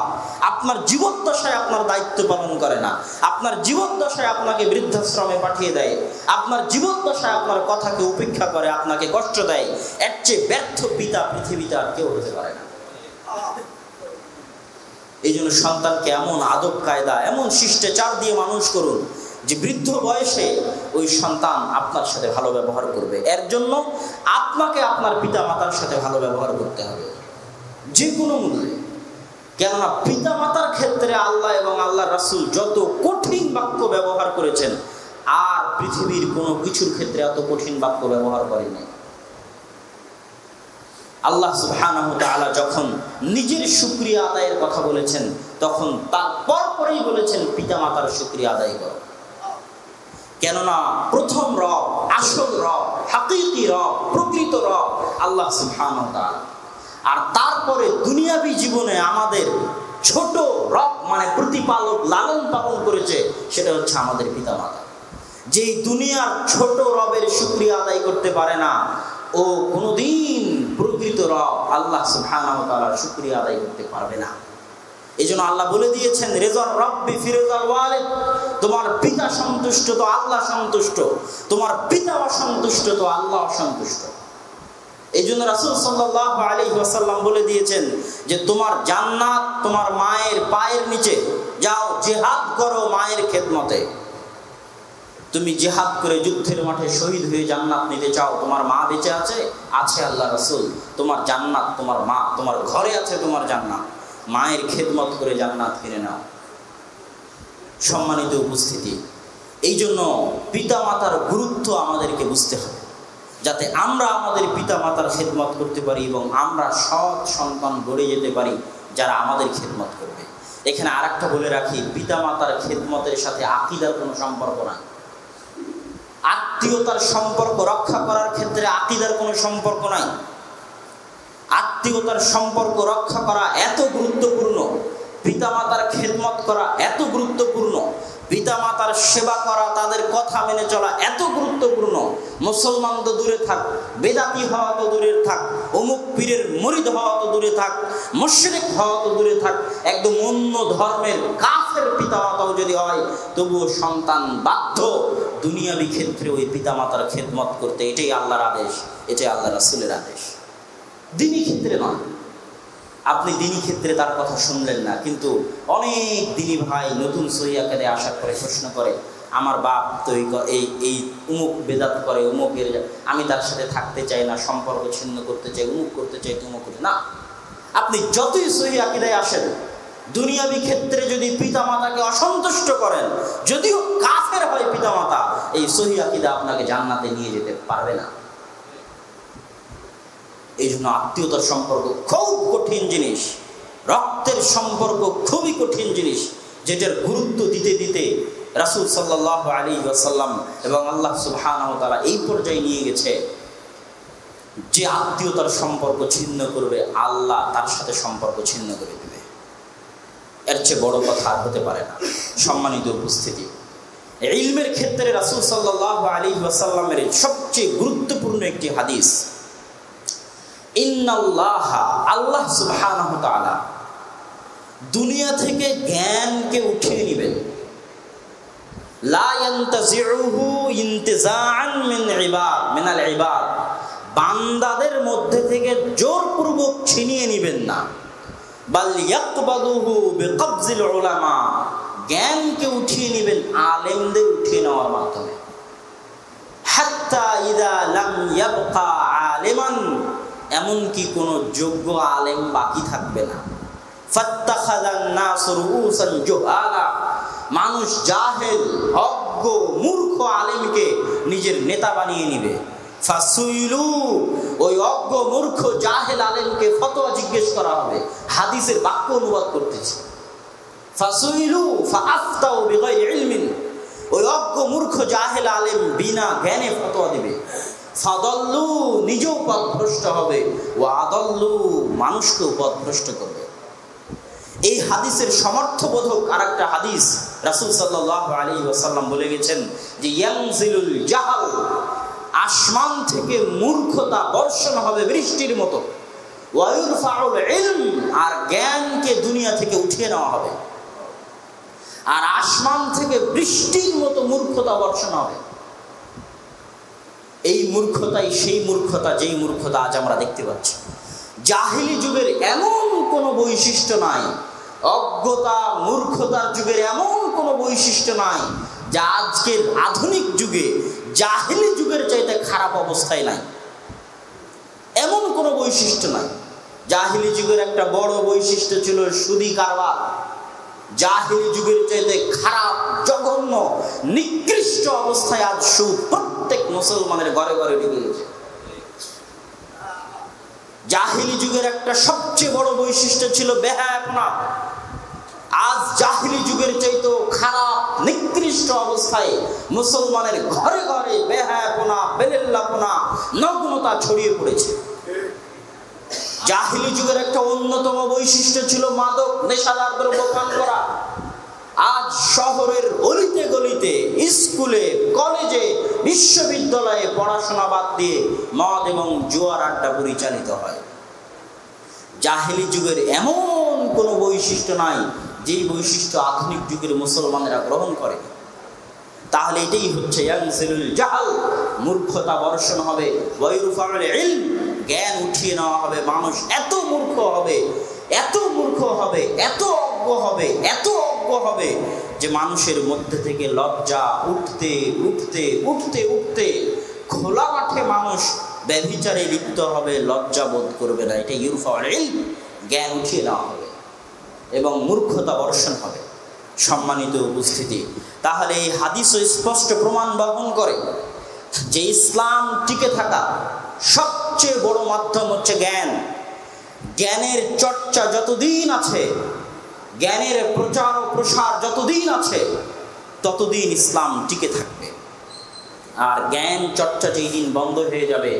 আপনার জীবদ্দশায় আপনার দায়িত্ব পালন করে না, আপনার জীবদ্দশায় আপনাকে বৃদ্ধাশ্রমে পাঠিয়ে দেয়, আপনার জীবদ্দশায় আপনার কথাকে উপেক্ষা করে, আপনাকে কষ্ট দেয়, এর চেয়ে ব্যর্থ পিতা পৃথিবীতে আর কেউ হতে পারে না। এই জন্য সন্তানকে এমন আদব কায়দা, এমন শিষ্টাচার দিয়ে মানুষ করুন যে বৃদ্ধ বয়সে ওই সন্তান আপনার সাথে ভালো ব্যবহার করবে। এর জন্য আপনাকে আপনার পিতা মাতার সাথে ভালো ব্যবহার করতে হবে যে কোনো মূল্যে। কেননা পিতা মাতার ক্ষেত্রে আল্লাহ এবং আল্লাহ রাসূল যত কঠিন বাক্য ব্যবহার করেছেন, আর পৃথিবীর কোনো কিছুর ক্ষেত্রে এত কঠিন বাক্য ব্যবহার করেনি। আল্লাহ সুবহানাহু ওয়া তাআলা যখন নিজের শুকরিয়া আদায়ের কথা বলেছেন, তখন তার পরপরই বলেছেন পিতা মাতার শুকরিয়া আদায় করো। কেননা প্রথম রব, আসল রব, হাকিকি রব, প্রকৃত রব আল্লাহ সুবহানাহু ওয়া তাআলা। আর তারপরে দুনিয়াবী জীবনে আমাদের ছোট রব মানে প্রতিপালক লালন পালন করেছে, সেটা হচ্ছে আমাদের পিতা মাতা। যেই দুনিয়ার ছোট রবের শুকরিয়া আদায় করতে পারে না, ও কোনোদিন প্রকৃত রব আল্লাহ সুবহানাহু ওয়া তাআলার শুকরিয়া আদায় করতে পারবে না। এই জন্য আল্লাহ বলে দিয়েছেন, রেজার রব্বি ফি রিজাল ওয়ালিদ, তোমার পিতা সন্তুষ্ট তো আল্লাহ সন্তুষ্ট, তোমার পিতা অসন্তুষ্ট তো আল্লাহ অসন্তুষ্ট। এই জন্য রাসূল সাল্লাল্লাহু আলাইহি ওয়াসাল্লাম বলে দিয়েছেন যে তোমার জান্নাত তোমার মায়ের পায়ের নিচে, যাও জিহাদ করো মায়ের খেদমতে। তুমি জিহাদ করে যুদ্ধের মাঠে শহীদ হয়ে জান্নাত নিতে চাও, তোমার মা বেঁচে আছে? আছে আল্লাহ রাসূল, তোমার জান্নাত তোমার মা, তোমার ঘরে আছে তোমার জান্নাত, মায়ের খেদমত করে জান্নাত কিনে নাও। সম্মানিত উপস্থিতি, এই জন্য পিতা মাতার গুরুত্ব আমাদেরকে বুঝতে হবে, যাতে আমরা আমাদের পিতা মাতার খেদমত করতে পারি এবং আমরা সৎ সন্তান গড়ে যেতে পারি যারা আমাদের খেদমত করবে। এখানে আরেকটা বলে রাখি, পিতা মাতার খেদমতের সাথে আকীদার কোনো সম্পর্ক নাই। আত্মীয়তার সম্পর্ক রক্ষা করার ক্ষেত্রে আকীদার কোনো সম্পর্ক নাই। আত্মীয়তার সম্পর্ক রক্ষা করা এত গুরুত্বপূর্ণ, পিতামাতার খেদমত করা এত গুরুত্বপূর্ণ, পিতামাতার সেবা করা, তাদের কথা মেনে চলা এত গুরুত্বপূর্ণ। মুসলমান তো দূরে থাক, বেদাতি হওয়া তো দূরে থাক, অমুক পীরের মুরিদ হওয়া তো দূরে থাক, মুশরিক হওয়া তো দূরে থাক, একদম অন্য ধর্মের কাফের পিতামাতাও যদি হয়, তবুও সন্তান বাধ্য দুনিয়াবী ক্ষেত্রে ওই পিতামাতার খেদমত করতে। এটাই আল্লাহর আদেশ, এটাই আল্লাহ রাসূলের আদেশ। দিনী ক্ষেত্রে নয়। আপনি দিনী ক্ষেত্রে তার কথা শুনলেন না, কিন্তু অনেক দিনী ভাই নতুন সহিহ আকীদায় আসার পরে প্রশ্ন করে, আমার বাপ তো এই উমুক বেদাত করে, উমুকের, আমি তার সাথে থাকতে চাই না, সম্পর্ক ছিন্ন করতে চাই, উমুক করতে চাই, তুমুক করতে না। আপনি যতই সহিহ আকীদায় আসেন, দুনিয়াবী ক্ষেত্রে যদি পিতামাতাকে অসন্তুষ্ট করেন, যদিও কাফের হয় পিতামাতা, এই সহিহ আকীদা আপনাকে জান্নাতে নিয়ে যেতে পারবে না। এই জন্য আত্মীয়তার সম্পর্ক খুব কঠিন জিনিস, রক্তের সম্পর্ক খুবই কঠিন জিনিস, যেটার গুরুত্ব দিতে দিতে রাসূল সাল্লাল্লাহু আলাইহি ওয়াসাল্লাম এবং আল্লাহ সুবহানাহু ওয়া তাআলা এই পর্যায়ে নিয়ে গেছে যে আত্মীয়তার সম্পর্ক ছিন্ন করবে, আল্লাহ তার সাথে সম্পর্ক ছিন্ন করে দেবে। এর চেয়ে বড় কথা আর হতে পারে না। সম্মানিত উপস্থিতি, ইলমের ক্ষেত্রে রাসূল সাল্লাল্লাহু আলাইহি ওয়াসাল্লামের সবচেয়ে গুরুত্বপূর্ণ একটি হাদিস, ইন্নাল্লাহা, আল্লাহ সুবহানাহু ওয়া তাআলা দুনিয়া থেকে জ্ঞানকে উঠিয়ে নেবেন। লা ইয়ানতাজিউহু ইনতিজাআন মিনাল ইবাদ, বান্দাদের মধ্যে থেকে জোরপূর্বক ছিনিয়ে নেবেন না। বাল ইয়াকবাদুহু বিকবজিল উলামা, জ্ঞানকে উঠিয়ে নেবেন আলেমদের উঠিয়ে নেওয়ার মাধ্যমে। হাত্তা ইযা লাম ইয়াবকা আলিমান, এমনকি কোনো যোগ্য আলেম বাকি থাকবে না। ফাত্তাখাযান নাসু রুউসান জুহালা, মানুষ জাহেল, অজ্ঞ, মূর্খ আলেমকে নিজের নেতা বানিয়ে নিবে। ফাসুইলু, ওই অজ্ঞ মূর্খ জাহেল আলেমকে ফতোয়া জিজ্ঞেস করা হবে। হাদিসের বাক্য অনুবাদ করতেছি, ফাসুইলু ফাআফতাউ বিগাইরি ইলমিন, ওই অজ্ঞ মূর্খ জাহেল আলেম বিনা জ্ঞানে ফতোয়া দিবে। ফাদাল্লু, নিজেও পথভ্রষ্ট হবে, ওয়া আদাল্লু, মানুষকেও পথভ্রষ্ট করবে। এই হাদিসের সমর্থবোধক আরেকটা হাদিস রাসূল সাল্লাল্লাহু আলাইহি ওয়াসাল্লাম বলে গেছেন যে ইয়ানজিলুল জাহাল, আসমান থেকে মূর্খতা বর্ষণ হবে বৃষ্টির মতো। ওয়া ইরফাউল ইলম, আর জ্ঞানকে দুনিয়া থেকে উঠিয়ে নেওয়া হবে। আর আসমান থেকে বৃষ্টির মতো মূর্খতা বর্ষণ হবে। এই মূর্খতাই সেই মূর্খতা, যেই মূর্খতা আজ আমরা দেখতে পাচ্ছি। জাহিলি যুগের এমন কোনো বৈশিষ্ট্য নাই অজ্ঞতা মূর্খতার যুগের এমন কোনো বৈশিষ্ট্য নাই যা আজকের আধুনিক যুগে জাহেলি যুগের চাইতে খারাপ অবস্থায় নাই। এমন কোনো বৈশিষ্ট্য নাই। জাহেলি যুগের একটা বড় বৈশিষ্ট্য ছিল সুদী কারবার। জাহেলি যুগের চাইতে খারাপ, জঘন্য, নিকৃষ্ট অবস্থায় আজ সুদ প্রত্যেক মুসলমানের ঘরে ঘরে ঢুকে গেছে। জাহেলি যুগের একটা সবচেয়ে বড় বৈশিষ্ট্য ছিল বেহায়াপনা। আজ জাহেলি যুগের চাইতেও খারাপ, নিকৃষ্ট অবস্থায় মুসলমানের ঘরে ঘরে বেহায়াপনা, বেলেল্লাপনা, নগ্নতা ছড়িয়ে পড়েছে। জাহেলি যুগের একটা অন্যতম বৈশিষ্ট্য ছিল মাদক, নেশাদার দ্রব্য পান করা। আজ শহরের অলিতে গলিতে, স্কুলে, কলেজে, বিশ্ববিদ্যালয়ে পড়াশোনা বাদ দিয়ে মদ এবং জুয়ার আড্ডা পরিচালিত হয়। জাহেলি যুগের এমন কোনো বৈশিষ্ট্য নাই যেই বৈশিষ্ট্য আধুনিক যুগের মুসলমানেরা গ্রহণ করে। তাহলে এটাই হচ্ছে ইয়ানজিলুল জাহাল, মূর্খতা বর্ষণ হবে, ওয়ায়ুরফাউল ইলম, জ্ঞান উঠিয়ে নেওয়া হবে। মানুষ এত মূর্খ হবে, এত মূর্খ হবে, এত অজ্ঞ হবে, এত অজ্ঞ হবে যে মানুষের মধ্যে থেকে লজ্জা উঠতে উঠতে উঠতে উঠতে খোলা মাঠে মানুষ ব্যভিচারে লিপ্ত হবে, লজ্জা বোধ করবে না। এটা ইউরফাউল ইলম, জ্ঞান উঠিয়ে নেওয়া হবে এবং মূর্খতা বর্ষণ হবে। সম্মানিত উপস্থিতি, তাহলে এই হাদিসও স্পষ্ট প্রমাণ বহন করে যে ইসলাম টিকে থাকা সবচেয়ে বড় মাধ্যম হচ্ছে জ্ঞান। জ্ঞানের চর্চা যতদিন আছে, জ্ঞানের প্রচার ও প্রসার যতদিন আছে, ততদিন ইসলাম টিকে থাকবে। আর জ্ঞান চর্চা যেই দিন বন্ধ হয়ে যাবে,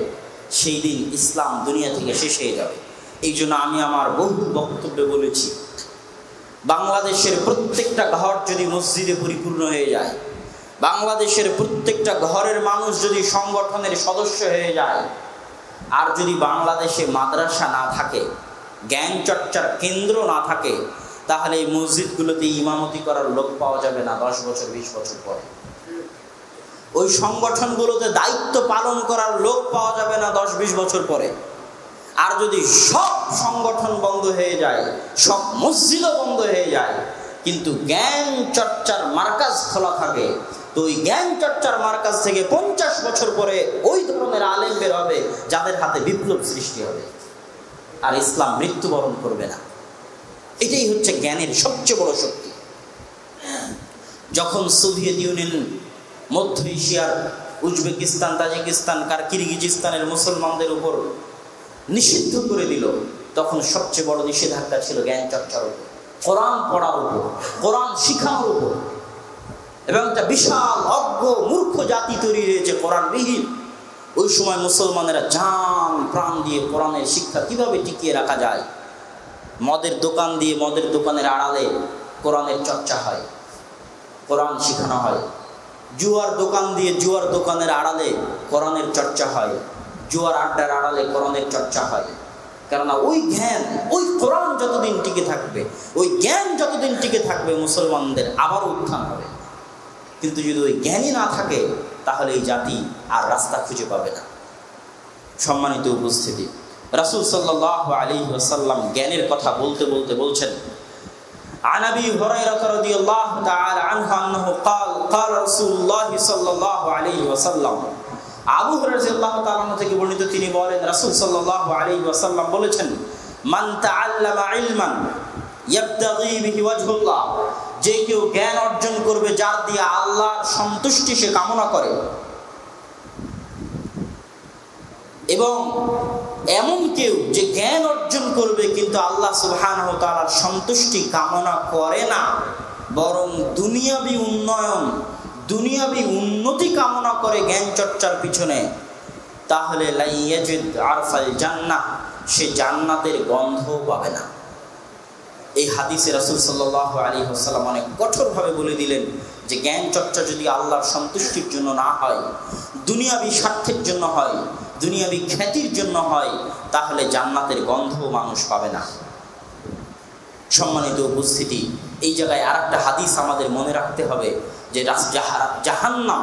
সেই দিন ইসলাম দুনিয়া থেকে শেষ হয়ে যাবে। এই জন্য আমি আমার বহু বক্তব্যে বলেছি, বাংলাদেশের প্রত্যেকটা ঘর যদি মসজিদে পরিপূর্ণ হয়ে যায়, বাংলাদেশের প্রত্যেকটা ঘরের মানুষ যদি সংগঠনের সদস্য হয়ে যায়, আর যদি বাংলাদেশে মাদ্রাসা না থাকে, জ্ঞান চর্চার কেন্দ্র না থাকে, তাহলে এই মসজিদগুলোতে ইমামতি করার লোক পাওয়া যাবে না 10 বছর 20 বছর পরে। ওই সংগঠনগুলোতে দায়িত্ব পালন করার লোক পাওয়া যাবে না 10-20 বছর পরে। আর যদি সব সংগঠন বন্ধ হয়ে যায়, সব মসজিদও বন্ধ হয়ে যায়, কিন্তু জ্ঞান চর্চার মার্কাজ খোলা থাকে, তো ওই জ্ঞান চর্চার মার্কাজ থেকে 50 বছর পরে ওই ধরনের আলেম বের হবে যাদের হাতে বিপ্লব সৃষ্টি হবে, আর ইসলাম মৃত্যুবরণ করবে না। এটাই হচ্ছে জ্ঞানের সবচেয়ে বড় শক্তি। যখন সোভিয়েত ইউনিয়ন মধ্য এশিয়ার উজবেকিস্তান, তাজিকিস্তান, কিরগিজস্তানের মুসলমানদের উপর নিষিদ্ধ করে দিল, তখন সবচেয়ে বড় নিষেধাজ্ঞা ছিল জ্ঞান চর্চার উপর, কোরআন পড়ার উপর, কোরআন শিখানোর উপর। এবং একটা বিশাল অজ্ঞ মূর্খ জাতি তৈরি হয়েছে কোরআনবিহীন। ওই সময় মুসলমানেরা জান প্রাণ দিয়ে কোরআনের শিক্ষা কিভাবে টিকিয়ে রাখা যায়, মদের দোকান দিয়ে মদের দোকানের আড়ালে কোরআনের চর্চা হয়, কোরআন শিখানো হয়। জুয়ার দোকান দিয়ে জুয়ার দোকানের আড়ালে কোরআনের চর্চা হয়, জুয়ার আড্ডার আড়ালে কোরআনের চর্চা হয়। কেননা ওই জ্ঞান, ওই কোরআন যতদিন টিকে থাকবে, ওই জ্ঞান যতদিন টিকে থাকবে, মুসলমানদের আবার উত্থান হবে। কিন্তু যদি ওই জ্ঞানই না থাকে, তাহলে এই জাতি আর রাস্তা খুঁজে পাবে না। সম্মানিত উপস্থিতি, রাসূল সাল্লাল্লাহু আলাইহি ওয়াসাল্লাম জ্ঞানের কথা বলতে বলতে বলছেন, عن أبي هريرة رضي الله تعالى عنه أنه قال رسول الله صلى الله عليه وسلم, আবু হুরায়রা রাদিয়াল্লাহু তাআলা আনহু থেকে বর্ণিত, তিনি বলেন রাসূল সাল্লাল্লাহু আলাইহি ওয়াসাল্লাম বলেছেন, মান তাআল্লামা ইলমান ইয়াবতাগি বিহি ওয়াজহুল্লাহ, যে কেউ জ্ঞান অর্জন করবে যার দিয়ে আল্লাহর সন্তুষ্টি সে কামনা করে, এবং এমন কেউ যে জ্ঞান অর্জন করবে কিন্তু আল্লাহ সুবহানাহু ওয়া তাআলার সন্তুষ্টি কামনা করে না, বরং দুনিয়াবি উন্নয়ন, দুনিয়াবি উন্নতি কামনা করে জ্ঞান চর্চার পিছনে, তাহলে লা ইয়াজিদ আরফাল জান্নাহ, সে জান্নাতের গন্ধও পাবে না। এই হাদিসে রাসূল সাল্লাল্লাহু আলাইহি ওয়াসাল্লাম অনেক কঠোরভাবে বলে দিলেন যে জ্ঞান চর্চা যদি আল্লাহর সন্তুষ্টির জন্য না হয়, দুনিয়াবি স্বার্থের জন্য হয়, দুনিয়াবি খ্যাতির জন্য হয়, তাহলে জান্নাতের গন্ধও মানুষ পাবে না। সম্মানিত উপস্থিতি, এই জায়গায় আরেকটা হাদিস আমাদের মনে রাখতে হবে যে জাহান্নাম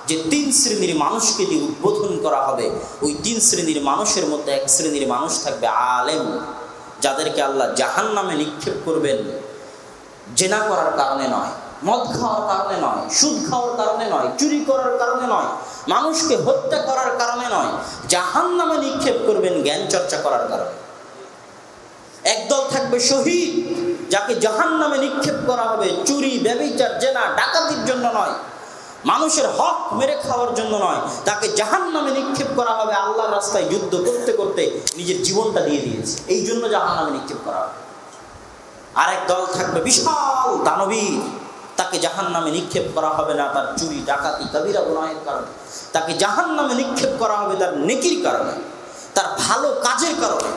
যে 3 শ্রেণীর মানুষকে দিয়ে উদ্বোধন করা হবে, ওই 3 শ্রেণীর মানুষের মধ্যে এক শ্রেণীর মানুষ থাকবে আলেম, যাদেরকে আল্লাহ জাহান্নামে নিক্ষেপ করবেন। জেনা করার কারণে নয়, মদ খাওয়ার কারণে নয়, সুদ খাওয়ার কারণে নয়, চুরি করার কারণে নয়, মানুষকে হত্যা করার কারণে নয়, জাহান্নামে নিক্ষেপ করবেন জ্ঞান চর্চা করার কারণে। একদল থাকবে শহীদ, যাকে জাহান্নামে নিক্ষেপ করা হবে চুরি, ব্যভিচার, জেনা, ডাকাতির জন্য নয়, মানুষের হক মেরে খাওয়ার জন্য নয়, তাকে জাহান্নামে নিক্ষেপ করা হবে আল্লাহর রাস্তায় যুদ্ধ করতে করতে নিজের জীবনটা দিয়ে দিয়েছে, এই জন্য জাহান্নামে নিক্ষেপ করা হবে। আরেক দল থাকবে বিশাল দানবীর, তাকে জাহান্নামে নিক্ষেপ করা হবে না তার চুরি, ডাকাতি, কবিরা গুনাহের কারণে, তাকে জাহান্নামে নিক্ষেপ করা হবে তার নেকির কারণে, তার ভালো কাজের কারণে।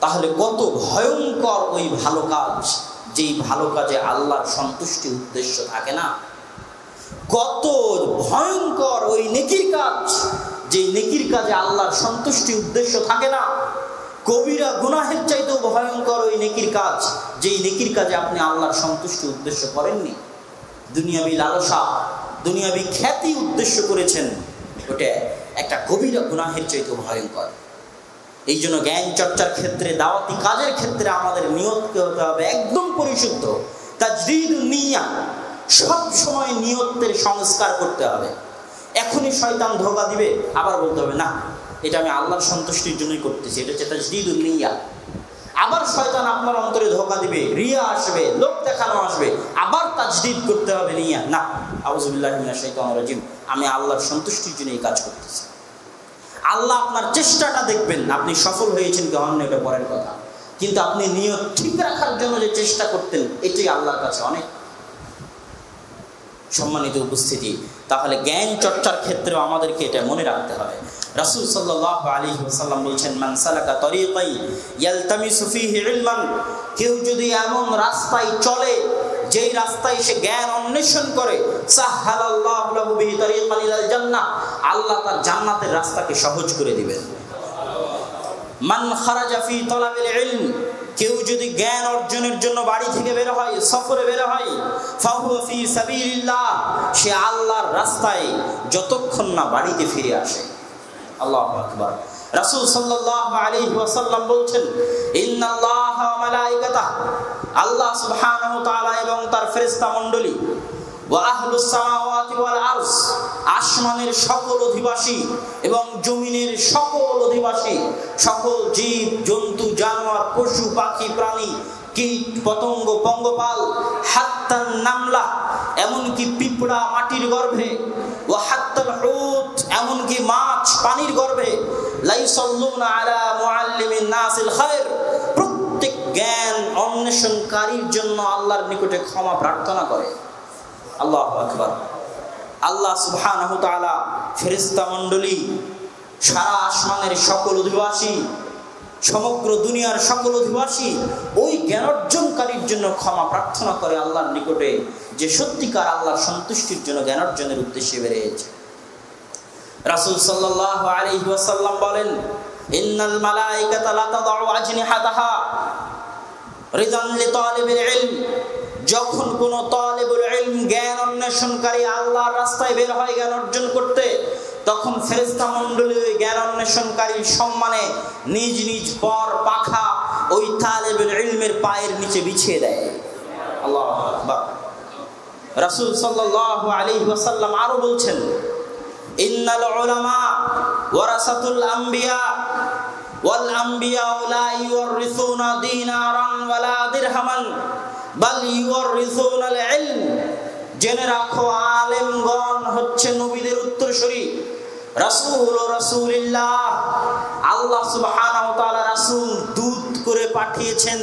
তাহলে কত ভয়ঙ্কর ওই ভালো কাজ, যেই ভালো কাজে আল্লাহর সন্তুষ্টি উদ্দেশ্য থাকে না। কত ভয়ঙ্কর ওই নেকির কাজ, যেই নেকির কাজে আল্লাহর সন্তুষ্টি উদ্দেশ্য থাকে না। কবিরা গুনাহের চাইতেও ভয়ঙ্কর ওই নেকির কাজ, যেই নেকির কাজে আপনি আল্লাহর সন্তুষ্টি উদ্দেশ্য করেননি, দুনিয়াবি লালসা, দুনিয়াবি খ্যাতি উদ্দেশ্য করেছেন, ওটা একটা কবিরা গুনাহের চাইতেও ভয়ঙ্কর। এই জন্য জ্ঞান চর্চার ক্ষেত্রে, দাওয়াতি কাজের ক্ষেত্রে আমাদের নিয়তকে হতে হবে একদম পরিশুদ্ধ। তাজদীদুন নিয়া, সব সময় নিয়তের সংস্কার করতে হবে। এখনই শয়তান ধোঁকা দিবে, আবার বলতে হবে না এটা আমি আল্লাহর সন্তুষ্টির জন্যই করতেছি, এটা হচ্ছে তাজদীদুন নিয়া। আবার শয়তান আপনার অন্তরে ধোঁকা দিবে, রিয়া আসবে, লোক দেখানো আসবে, আবার তাজদীদ করতে হবে নিয়া, না আউযুবিল্লাহি মিনাশ শাইতানির রাজিম, আমি আল্লাহর সন্তুষ্টির জন্য এই কাজ করতেছি। আল্লাহ আপনার চেষ্টাটা দেখবেন, আপনি সফল হয়েছেন কি হন না এটা পরের কথা, কিন্তু আপনি নিয়ত ঠিক রাখার জন্য যে চেষ্টা করতেন, এটাই আল্লাহর কাছে অনেক। সম্মানিত উপস্থিতি, তাহলে জ্ঞান চর্চার ক্ষেত্রেও আমাদেরকে এটা মনে রাখতে হবে। রাসূল সাল্লাল্লাহু আলাইহি ওয়াসাল্লাম বলেছেন, মান সালাকা তরিকাই ইয়ালতামিসু ফীহি ইলমান, কেউ যদি এমন রাস্তায় চলে যেই রাস্তায় সে জ্ঞান অন্বেষণ করে, সাহহালাল্লাহু লাহু বিহি তরিকান ইলাল জান্নাহ, আল্লাহ তার জান্নাতের রাস্তাকে সহজ করে দিবেন। মান খারাজা ফি তালাবিল ইলম, কেউ যদি জ্ঞান অর্জনের জন্য বাড়ি থেকে বের হয়, সফরে বের হয়, ফাহুয়া ফি সাবিলিল্লাহ, সে আল্লাহর রাস্তায় যতক্ষণ না বাড়িতে ফিরে আসে। আল্লাহু আকবার। রাসূল সাল্লাল্লাহু আলাইহি ওয়াসাল্লাম বলছেন, ইন্নাল্লাহা ওয়া মালাইকাতাহু, আল্লাহ সুবহানাহু ওয়া তাআলা এবং তার ফেরেশতা মণ্ডলী, ওয়া আহলুস সামাওয়াতি ওয়াল আরজ, আসমানের সকল অধিবাসী এবং জমিনের সকল অধিবাসী, সকল জীব জন্তু জানোয়ার পশু পাখি প্রাণী কীট পতঙ্গ পঙ্গপাল, হাত্তান নামলা, এমনকি পিঁপড়া মাটির গর্ভে, ওয়া হাত্তাল হুত, এমনকি মাছ পানির গর্ভে, লাইসাল্লুনা আলা মুআল্লিমিন নাসিল খায়র, প্রত্যেক জ্ঞান অন্বেষণকারীর জন্য আল্লাহর নিকটে ক্ষমা প্রার্থনা করে। আল্লাহু আকবার। আল্লাহ সুবহানাহু ওয়া তাআলা ফেরেশতা মণ্ডলী, সারা আসমানের সকল অধিবাসী, সমগ্র দুনিয়ার সকল অধিবাসী ওই জ্ঞান অর্জনকারীর জন্য ক্ষমা প্রার্থনা করে আল্লাহর নিকটে, যে সত্যিকার আল্লাহর সন্তুষ্টির জন্য জ্ঞান অর্জনের উদ্দেশ্যে বেরিয়েছে। রাসূল সাল্লাল্লাহু আলাইহি ওয়াসাল্লাম বলেন, ইন্নাল মালাইকাতা লা তাদাউ আজনিহাতাহা রিদান লিতালিবিল ইলম, যখন কোন তালিবুল ইলম জ্ঞান অন্বেষণকারী আল্লাহর রাস্তায় বের হয় জ্ঞান অর্জন করতে, তখন ফেরেশতা মণ্ডলী ওই জ্ঞান অন্বেষণকারীর সম্মানে নিজ নিজ পর পাখা ওই তালিবুল ইলমের পায়ের নিচে বিছিয়ে দেয়। আল্লাহু আকবার। রাসূল সাল্লাল্লাহু আলাইহি ওয়াসাল্লাম আরো বলছেন, ইন্নাল উলামা ওয়ারাসাতুল আম্বিয়া ওয়াল আম্বিয়া লা ইউরিসুনা দিনারান ওয়ালা দিরহামান বাল ইউরিসুনাল ইলম, জেনে রাখো আলেমগণ হচ্ছে নবীদের উত্তরসূরি, রাসূল ও রাসূলুল্লাহ, আল্লাহ সুবহানাহু ওয়া তাআলা রাসূল দূত করে পাঠিয়েছেন,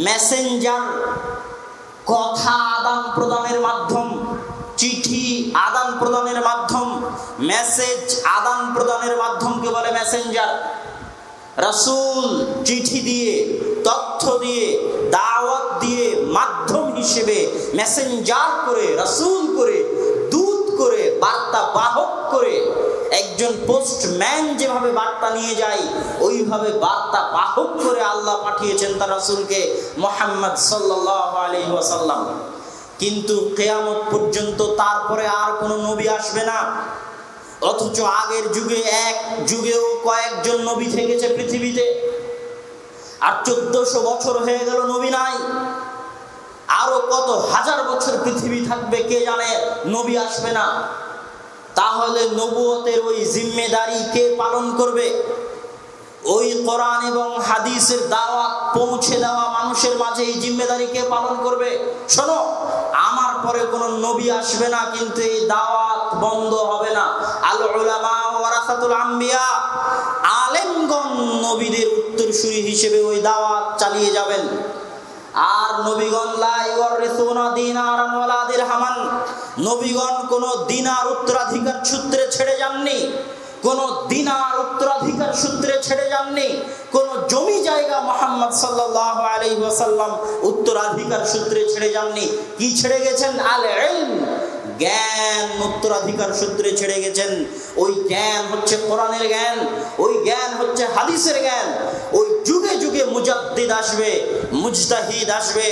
মেসেঞ্জার, কথা আদান প্রদানের মাধ্যম, চিঠি আদান প্রদানের মাধ্যম, মেসেজ আদান প্রদানের মাধ্যমকে বলে মেসেঞ্জার। রাসূল চিঠি দিয়ে, তথ্য দিয়ে, দাওয়াত দিয়ে, মাধ্যম হিসেবে মেসেঞ্জার করে, রাসূল করে, দূত করে, বার্তা বাহক করে, একজন পোস্টম্যান যেভাবে বার্তা নিয়ে যায় ওইভাবে বার্তা বাহক করে আল্লাহ পাঠিয়েছেন তার রাসূলকে মুহাম্মদ সাল্লাল্লাহু আলাইহি ওয়াসাল্লাম। কিন্তু কিয়ামত পর্যন্ত তারপরে আর কোনো নবী আসবে না, অথচ আগের যুগে এক যুগেও কয়েকজন নবী থেকেছে পৃথিবীতে, আর 1400 বছর হয়ে গেল নবী নাই। আরো কত হাজার বছর পৃথিবী থাকবে কে জানে, নবী আসবে না। তাহলে নবুয়তের ওই জিম্মেদারি কে পালন করবে? ওই কোরআন এবং হাদিসের দাওয়াত পৌঁছে দেওয়া মানুষের মাঝে এই জিম্মেদারি কে পালন করবে? শোনো, আমার পরে কোন নবী আসবে না, কিন্তু এই দাওয়াত বন্ধ হবে না। আল উলামা ওয়ারাসাতুল আম্বিয়া, আলেমগণ নবীদের উত্তরসূরি হিসেবে ওই দাওয়াত চালিয়ে যাবেন। আর নবীগণ লা ইউরিসুনা দিনারান ওয়ালা দিরহামান, নবীগণ কোন দিনার উত্তরাধিকার সূত্রে ছেড়ে যাননি, কোন দিনার উত্তরাধিকার সূত্রে ছেড়ে যাননি, কোন জমি জায়গা মুহাম্মদ সাল্লাল্লাহু আলাইহি ওয়াসাল্লাম উত্তরাধিকার সূত্রে ছেড়ে যাননি। কি ছেড়ে গেছেন? আল ইলম, জ্ঞান উত্তরাধিকার সূত্রে ছেড়ে গেছেন। ওই জ্ঞান হচ্ছে কোরআনের জ্ঞান, ওই জ্ঞান হচ্ছে হাদিসের জ্ঞান। ওই যুগে যুগে মুজাদ্দিদ আসবে, মুজতাহিদ আসবে,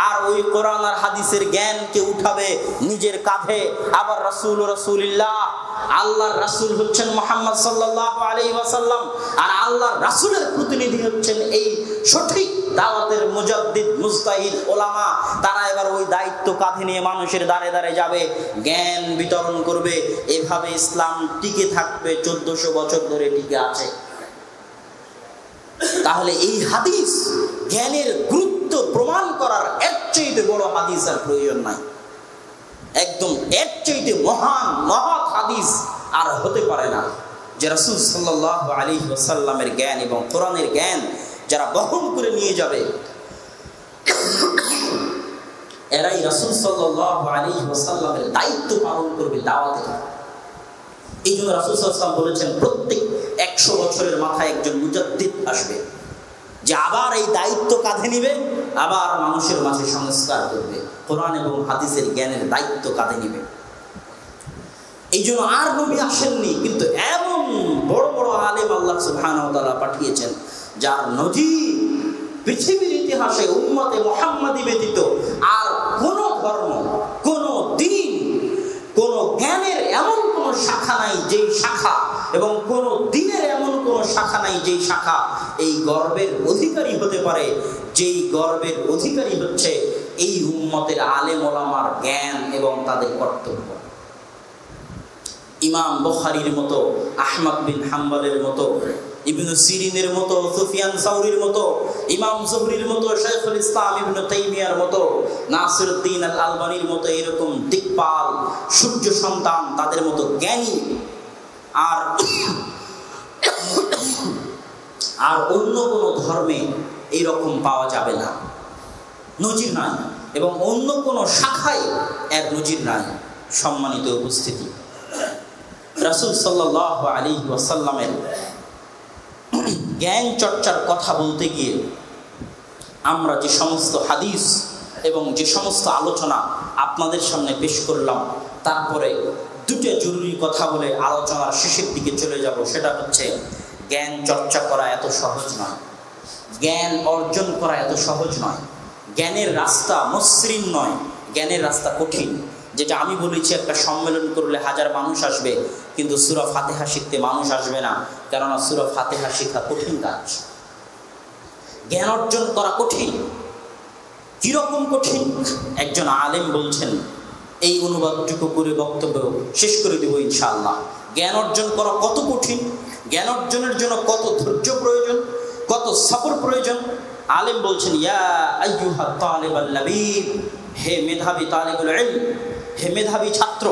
আর ওই কোরআন আর হাদিসের জ্ঞানকে উঠাবে নিজের কাঁধে। আবার রাসূলুল্লাহ, আল্লাহর রাসূল হচ্ছেন মুহাম্মদ সাল্লাল্লাহু আলাইহি ওয়াসাল্লাম, আর আল্লাহর রাসূলের প্রতিনিধি হচ্ছেন এই সঠিক দাওয়াতের মুজাদ্দিদ মুজতাহিদ ওলামা। তারা এবার ওই দায়িত্ব কাঁধে নিয়ে মানুষের দ্বারে দ্বারে যাবে, জ্ঞান বিতরণ করবে। এভাবে ইসলাম টিকে থাকবে, 1400 বছর ধরে টিকে আছে। তাহলে এই হাদিস, জ্ঞানের গুরুত্ব প্রমাণ করার এর চাইতে বড় হাদিস আর প্রয়োজন নাই। একদম এর চাইতে মহান মহৎ হাদিস আর হতে পারে না, যে রাসূল সাল্লাল্লাহু আলাইহি ওয়াসাল্লামের জ্ঞান এবং কোরআনের জ্ঞান যারা বহন করে নিয়ে যাবে, এরাই রাসূল সাল্লাল্লাহু আলাইহি ওয়াসাল্লামের দায়িত্ব পালন করবে দাওয়াতের। এই জন্য রাসূল সাল্লাল্লাহু আলাইহি ওয়াসাল্লাম বলেছেন, প্রত্যেক 100 বছরের মাথায় একজন মুজাদ্দিদ আসবে, যে আবার এই দায়িত্ব কাঁধে নিবে, আবার মানুষের মাঝে সংস্কার করবে, কোরআন এবং হাদিসের জ্ঞানের দায়িত্ব কাঁধে নিবে। এই জন্য আর নবী আসেননি, কিন্তু এমন বড় বড় আলেম আল্লাহ সুবহানাহু ওয়া তাআলা পাঠিয়েছেন, যার নজির পৃথিবীর ইতিহাসে উম্মতে মুহাম্মাদি ব্যতীত আর কোন ধর্ম, কোন দিন, কোন জ্ঞানের এমন কোন শাখা নাই যেই শাখা, এবং কোন দিনের এমন কোন শাখা নাই যেই শাখা এই গর্বের অধিকারী হতে পারে, যেই গর্বের অধিকারী হচ্ছে এই উম্মতের আলেম ওলামার জ্ঞান এবং তাদের কর্তব্য। ইমাম বুখারীর মতো, আহমদ বিন হাম্বলের মতো, ইবনে সিরিনের মতো, সুফিয়ান সাউরির মতো, ইমাম জুহরির মতো, শাইখুল ইসলাম ইবনে তাইমিয়ার মতো, নাসিরউদ্দিন আল আলবানির মতো এরকম দিকপাল সূর্য সন্তান, তাদের মতো জ্ঞানী আর অন্য কোনো ধর্মে এইরকম পাওয়া যাবে না, নজির নাই, এবং অন্য কোনো শাখায় এর নজির নাই। সম্মানিত উপস্থিতি, রাসূল সাল্লাল্লাহু আলাইহি ওয়াসাল্লামের জ্ঞান চর্চার কথা বলতে গিয়ে আমরা যে সমস্ত হাদিস এবং যে সমস্ত আলোচনা আপনাদের সামনে পেশ করলাম, তারপরে দুটো জরুরি কথা বলে আলোচনার শেষের দিকে চলে যাব। সেটা হচ্ছে, জ্ঞান চর্চা করা এত সহজ নয়, জ্ঞান অর্জন করা এত সহজ নয়, জ্ঞানের রাস্তা মসৃণ নয়, জ্ঞানের রাস্তা কঠিন। যেটা আমি বলেছি, একটা সম্মেলন করলে 1000 মানুষ আসবে, কিন্তু সূরা ফাতিহা শিখতে মানুষ আসবে না, কেননা সূরা ফাতিহা শেখা কঠিন কাজ, জ্ঞান অর্জন করা কঠিন। কিরকম কঠিন? একজন আলেম বলছেন, এই অনুবাদটুকু করে বক্তব্য শেষ করে দেব ইনশাআল্লাহ। জ্ঞান অর্জন করা কত কঠিন, জ্ঞান অর্জনের জন্য কত ধৈর্য প্রয়োজন, কত সবর প্রয়োজন। আলেম বলছেন, ইয়া আইয়ুহাত তালিবাল লাবিব, হে মেধাবী তালিবুল ইলম, হে মেধাবী ছাত্র,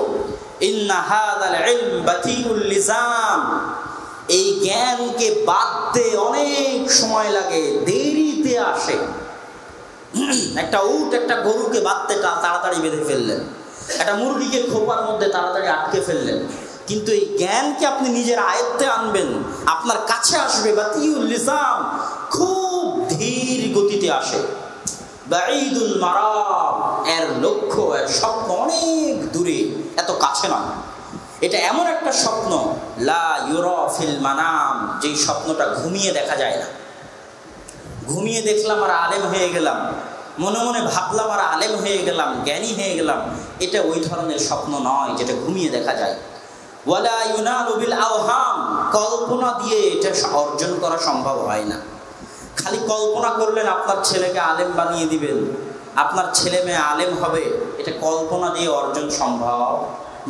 ইন্না হাযাল ইলম বাতিউল লিজাম, এই জ্ঞানকে বাঁধতে অনেক সময় লাগে, দেরিতে আসে। একটা উট একটা গরুকে বাঁধতে তাড়াতাড়ি বেঁধে ফেললেন, একটা মুরগিকে খোপার মধ্যে তাড়াতাড়ি আটকে ফেললেন, কিন্তু এই জ্ঞানকে আপনি নিজের আয়ত্তে আনবেন, আপনার কাছে আসবে, বাতিউল লিজাম, খুব ধীর গতিতে আসে। বাঈদুল মারাম, এর লক্ষ্য, এর স্বপ্ন অনেক দূরে, এত কাছে নয়। এটা এমন একটা স্বপ্ন, লা ইউরা ফিল মানাম, যেই স্বপ্নটা ঘুমিয়ে দেখা যায় না। ঘুমিয়ে দেখলাম আর আলেম হয়ে গেলাম, মনে মনে ভাবলাম আর আলেম হয়ে গেলাম, জ্ঞানী হয়ে গেলাম, এটা ওই ধরনের স্বপ্ন নয় যেটা ঘুমিয়ে দেখা যায়। ওয়ালা ইউনালু বিল আওহাম, কল্পনা দিয়ে এটা অর্জন করা সম্ভব হয় না। খালি কল্পনা করলেন আপনার ছেলেকে আলেম বানিয়ে দিবেন, আপনার ছেলে মেয়ে আলেম হবে, এটা কল্পনা দিয়ে অর্জন সম্ভব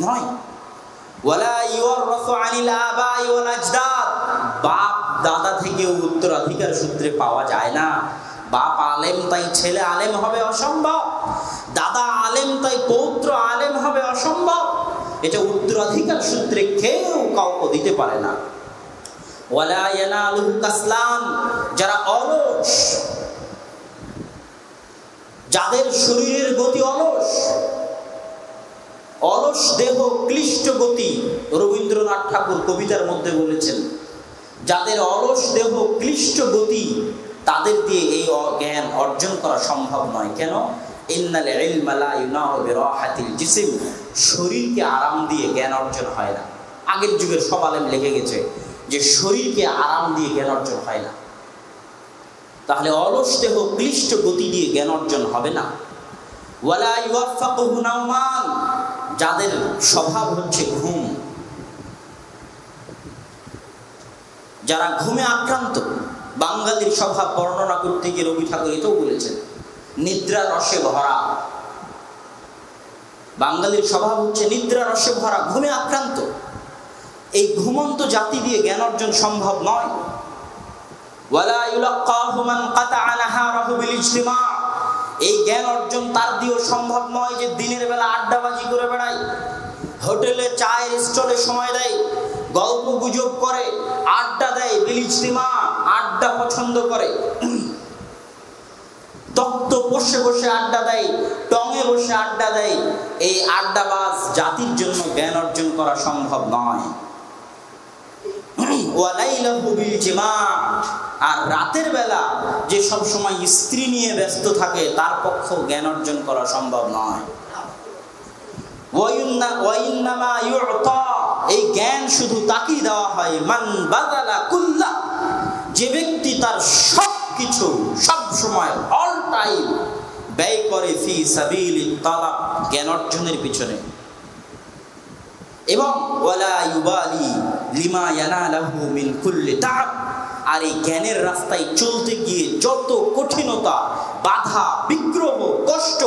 নয়। ওয়ালা ইউরাসু আনিল আবাই ওয়াল আজদাদ, বাপ দাদা থেকে উত্তরাধিকার সূত্রে পাওয়া যায় না। বাপ আলেম তাই ছেলে আলেম হবে অসম্ভব, দাদা আলেম তাই পৌত্র আলেম হবে অসম্ভব। এটা উত্তরাধিকার সূত্রে কেউ কাউকে দিতে পারে না। ওয়ালা ইয়ানালুহু কাসলান, যারা অলস, যাদের শরীরের গতি অলস, অলস দেহ ক্লিষ্ট গতি, রবীন্দ্রনাথ ঠাকুর কবিতার মধ্যে বলেছেন, যাদের অলস দেহ ক্লিষ্ট গতি তাদের দিয়ে এই জ্ঞান অর্জন করা সম্ভব নয়। কেন? ইন্নাল ইলমা লা ইউনাহু বিরাহাতিল জিসম, শরীরকে আরাম দিয়ে জ্ঞান অর্জন হয় না। আগের যুগের সব আলেম লিখে গেছে যে শরীরকে আরাম দিয়ে জ্ঞান অর্জন হয় না। তাহলে অলস দেহ ক্লিষ্ট গতি দিয়ে জ্ঞান অর্জন হবে না। ওয়ালা ইউওয়াফাকুহু নাওমান, যাদের স্বভাব হচ্ছে ঘুম, যারা ঘুমে আক্রান্ত। বাঙালির স্বভাব বর্ণনা করতে গিয়ে রবি ঠাকুর এটাও বলেছেন, নিদ্রা রসে ভরা। বাঙালির স্বভাব হচ্ছে নিদ্রা রসে ভরা, ঘুমে আক্রান্ত। এই ঘুমন্ত জাতি দিয়ে জ্ঞান অর্জন সম্ভব নয়। ওয়ালা ইউলাক্কাহু মান কাতাআ নাহারাহু বিল ইজতিমা, এই জ্ঞান অর্জন তার দিয়েও সম্ভব নয় যে দিনের বেলা আড্ডাবাজি করে বেড়ায়, হোটেলে চায়ের স্টলে সময় দেয়, গল্প গুজব করে, আড্ডা দেয়, বিল ইজতিমা, আড্ডা পছন্দ করে, তক্ত বসে বসে আড্ডা দেয়, টঙে বসে আড্ডা দেয়। এই আড্ডাবাজ জাতির জন্য জ্ঞান অর্জন করা সম্ভব নয়। ওয়ালাইলাহু বিল জিমা, আর রাতের বেলা যে সব সময় স্ত্রী নিয়ে ব্যস্ত থাকে তার পক্ষেও জ্ঞান অর্জন করা সম্ভব নয়। ওয়াইন্নামা ইউতা, এই জ্ঞান শুধু তাকেই দেওয়া হয় মান বাযালা কুল্লা, যে ব্যক্তি তার সব কিছু সব সময় অল টাইম ব্যয় করে ফি সাবিলিত তালাব, জ্ঞান অর্জনের পিছনে। এবং ওয়ালা ইউবালি লিমা ইয়ানালাহু মিন কুল্লি তা'ব, আর এই জ্ঞানের রাস্তায় চলতে গিয়ে যত কঠিনতা, বাধা, বিগ্রহ, কষ্ট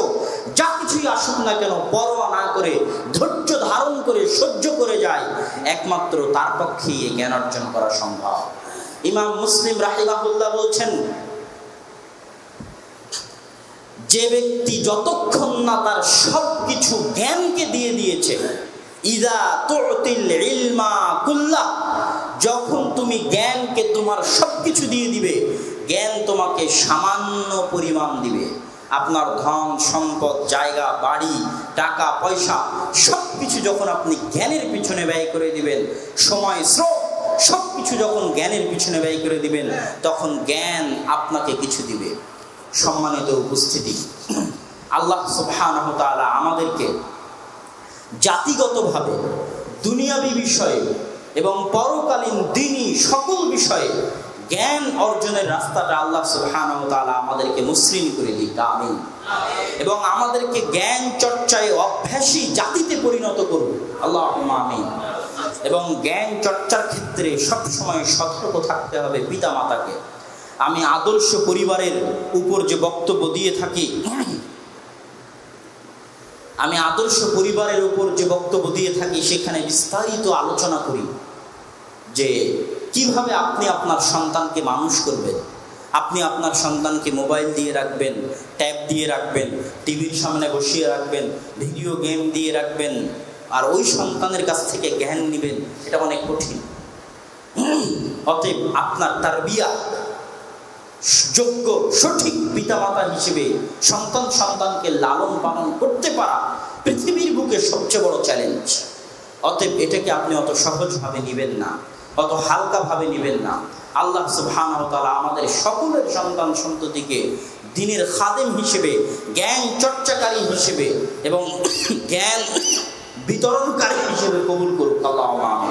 যা কিছুই আসুক না কেন পরোয়া না করে ধৈর্য ধারণ করে সহ্য করে যায়, একমাত্র তার পক্ষেই এই জ্ঞান অর্জন করা সম্ভব। ইমাম মুসলিম রাহিমাহুল্লাহ বলছেন, যে ব্যক্তি যতক্ষণ না তার সব কিছু জ্ঞানকে দিয়ে দিয়েছে, ইযা তুতিল ইলমা কুল্লা, যখন তুমি জ্ঞানকে তোমার সবকিছু দিয়ে দিবে, জ্ঞান তোমাকে সামান্য পরিমাণ দিবে। আপনার ধন সম্পদ, জায়গা বাড়ি, টাকা পয়সা সবকিছু যখন আপনি জ্ঞানের পিছনে ব্যয় করে দিবেন, সময় শ্রম সবকিছু যখন জ্ঞানের পিছনে ব্যয় করে দিবেন, তখন জ্ঞান আপনাকে কিছু দিবে। সম্মানিত উপস্থিতি, আল্লাহ সুবহানাহু ওয়া তাআলা আমাদেরকে জাতিগতভাবে দুনিয়াবী বিষয়ে এবং পরকালীন দ্বীনি সকল বিষয়ে জ্ঞান অর্জনের রাস্তাটা আল্লাহ সুবহানাহু ওয়া তাআলা আমাদেরকে মসৃণ করে দিক, আমিন। এবং আমাদেরকে জ্ঞান চর্চায় অভ্যাসী জাতিতে পরিণত করুন, আল্লাহুম্মা আমিন। এবং জ্ঞান চর্চার ক্ষেত্রে সবসময় সতর্ক থাকতে হবে পিতা মাতাকে। আমি আদর্শ পরিবারের উপর যে বক্তব্য দিয়ে থাকি, সেখানে বিস্তারিত আলোচনা করি যে কিভাবে আপনি আপনার সন্তানকে মানুষ করবেন। আপনি আপনার সন্তানকে মোবাইল দিয়ে রাখবেন, ট্যাব দিয়ে রাখবেন, টিভির সামনে বসিয়ে রাখবেন, ভিডিও গেম দিয়ে রাখবেন, আর ওই সন্তানের কাছ থেকে জ্ঞান নেবেন, এটা অনেক কঠিন। অতএব আপনার তারবিয়া যোগ্য সঠিক পিতামাতা হিসেবে সন্তানকে লালন পালন করতে পারা পৃথিবীর বুকে সবচেয়ে বড় চ্যালেঞ্জ। অতএব এটাকে আপনি অত সহজভাবে নেবেন না, অত হালকাভাবে নেবেন না। আল্লাহ সুবহানাহু ওয়া তাআলা আমাদের সকলের সন্তান সন্ততিকে দ্বীনের খাদেম হিসেবে, জ্ঞান চর্চাকারী হিসেবে এবং জ্ঞান বিতরণকারী হিসেবে কবুল করুক, আল্লাহুম্মা আমিন।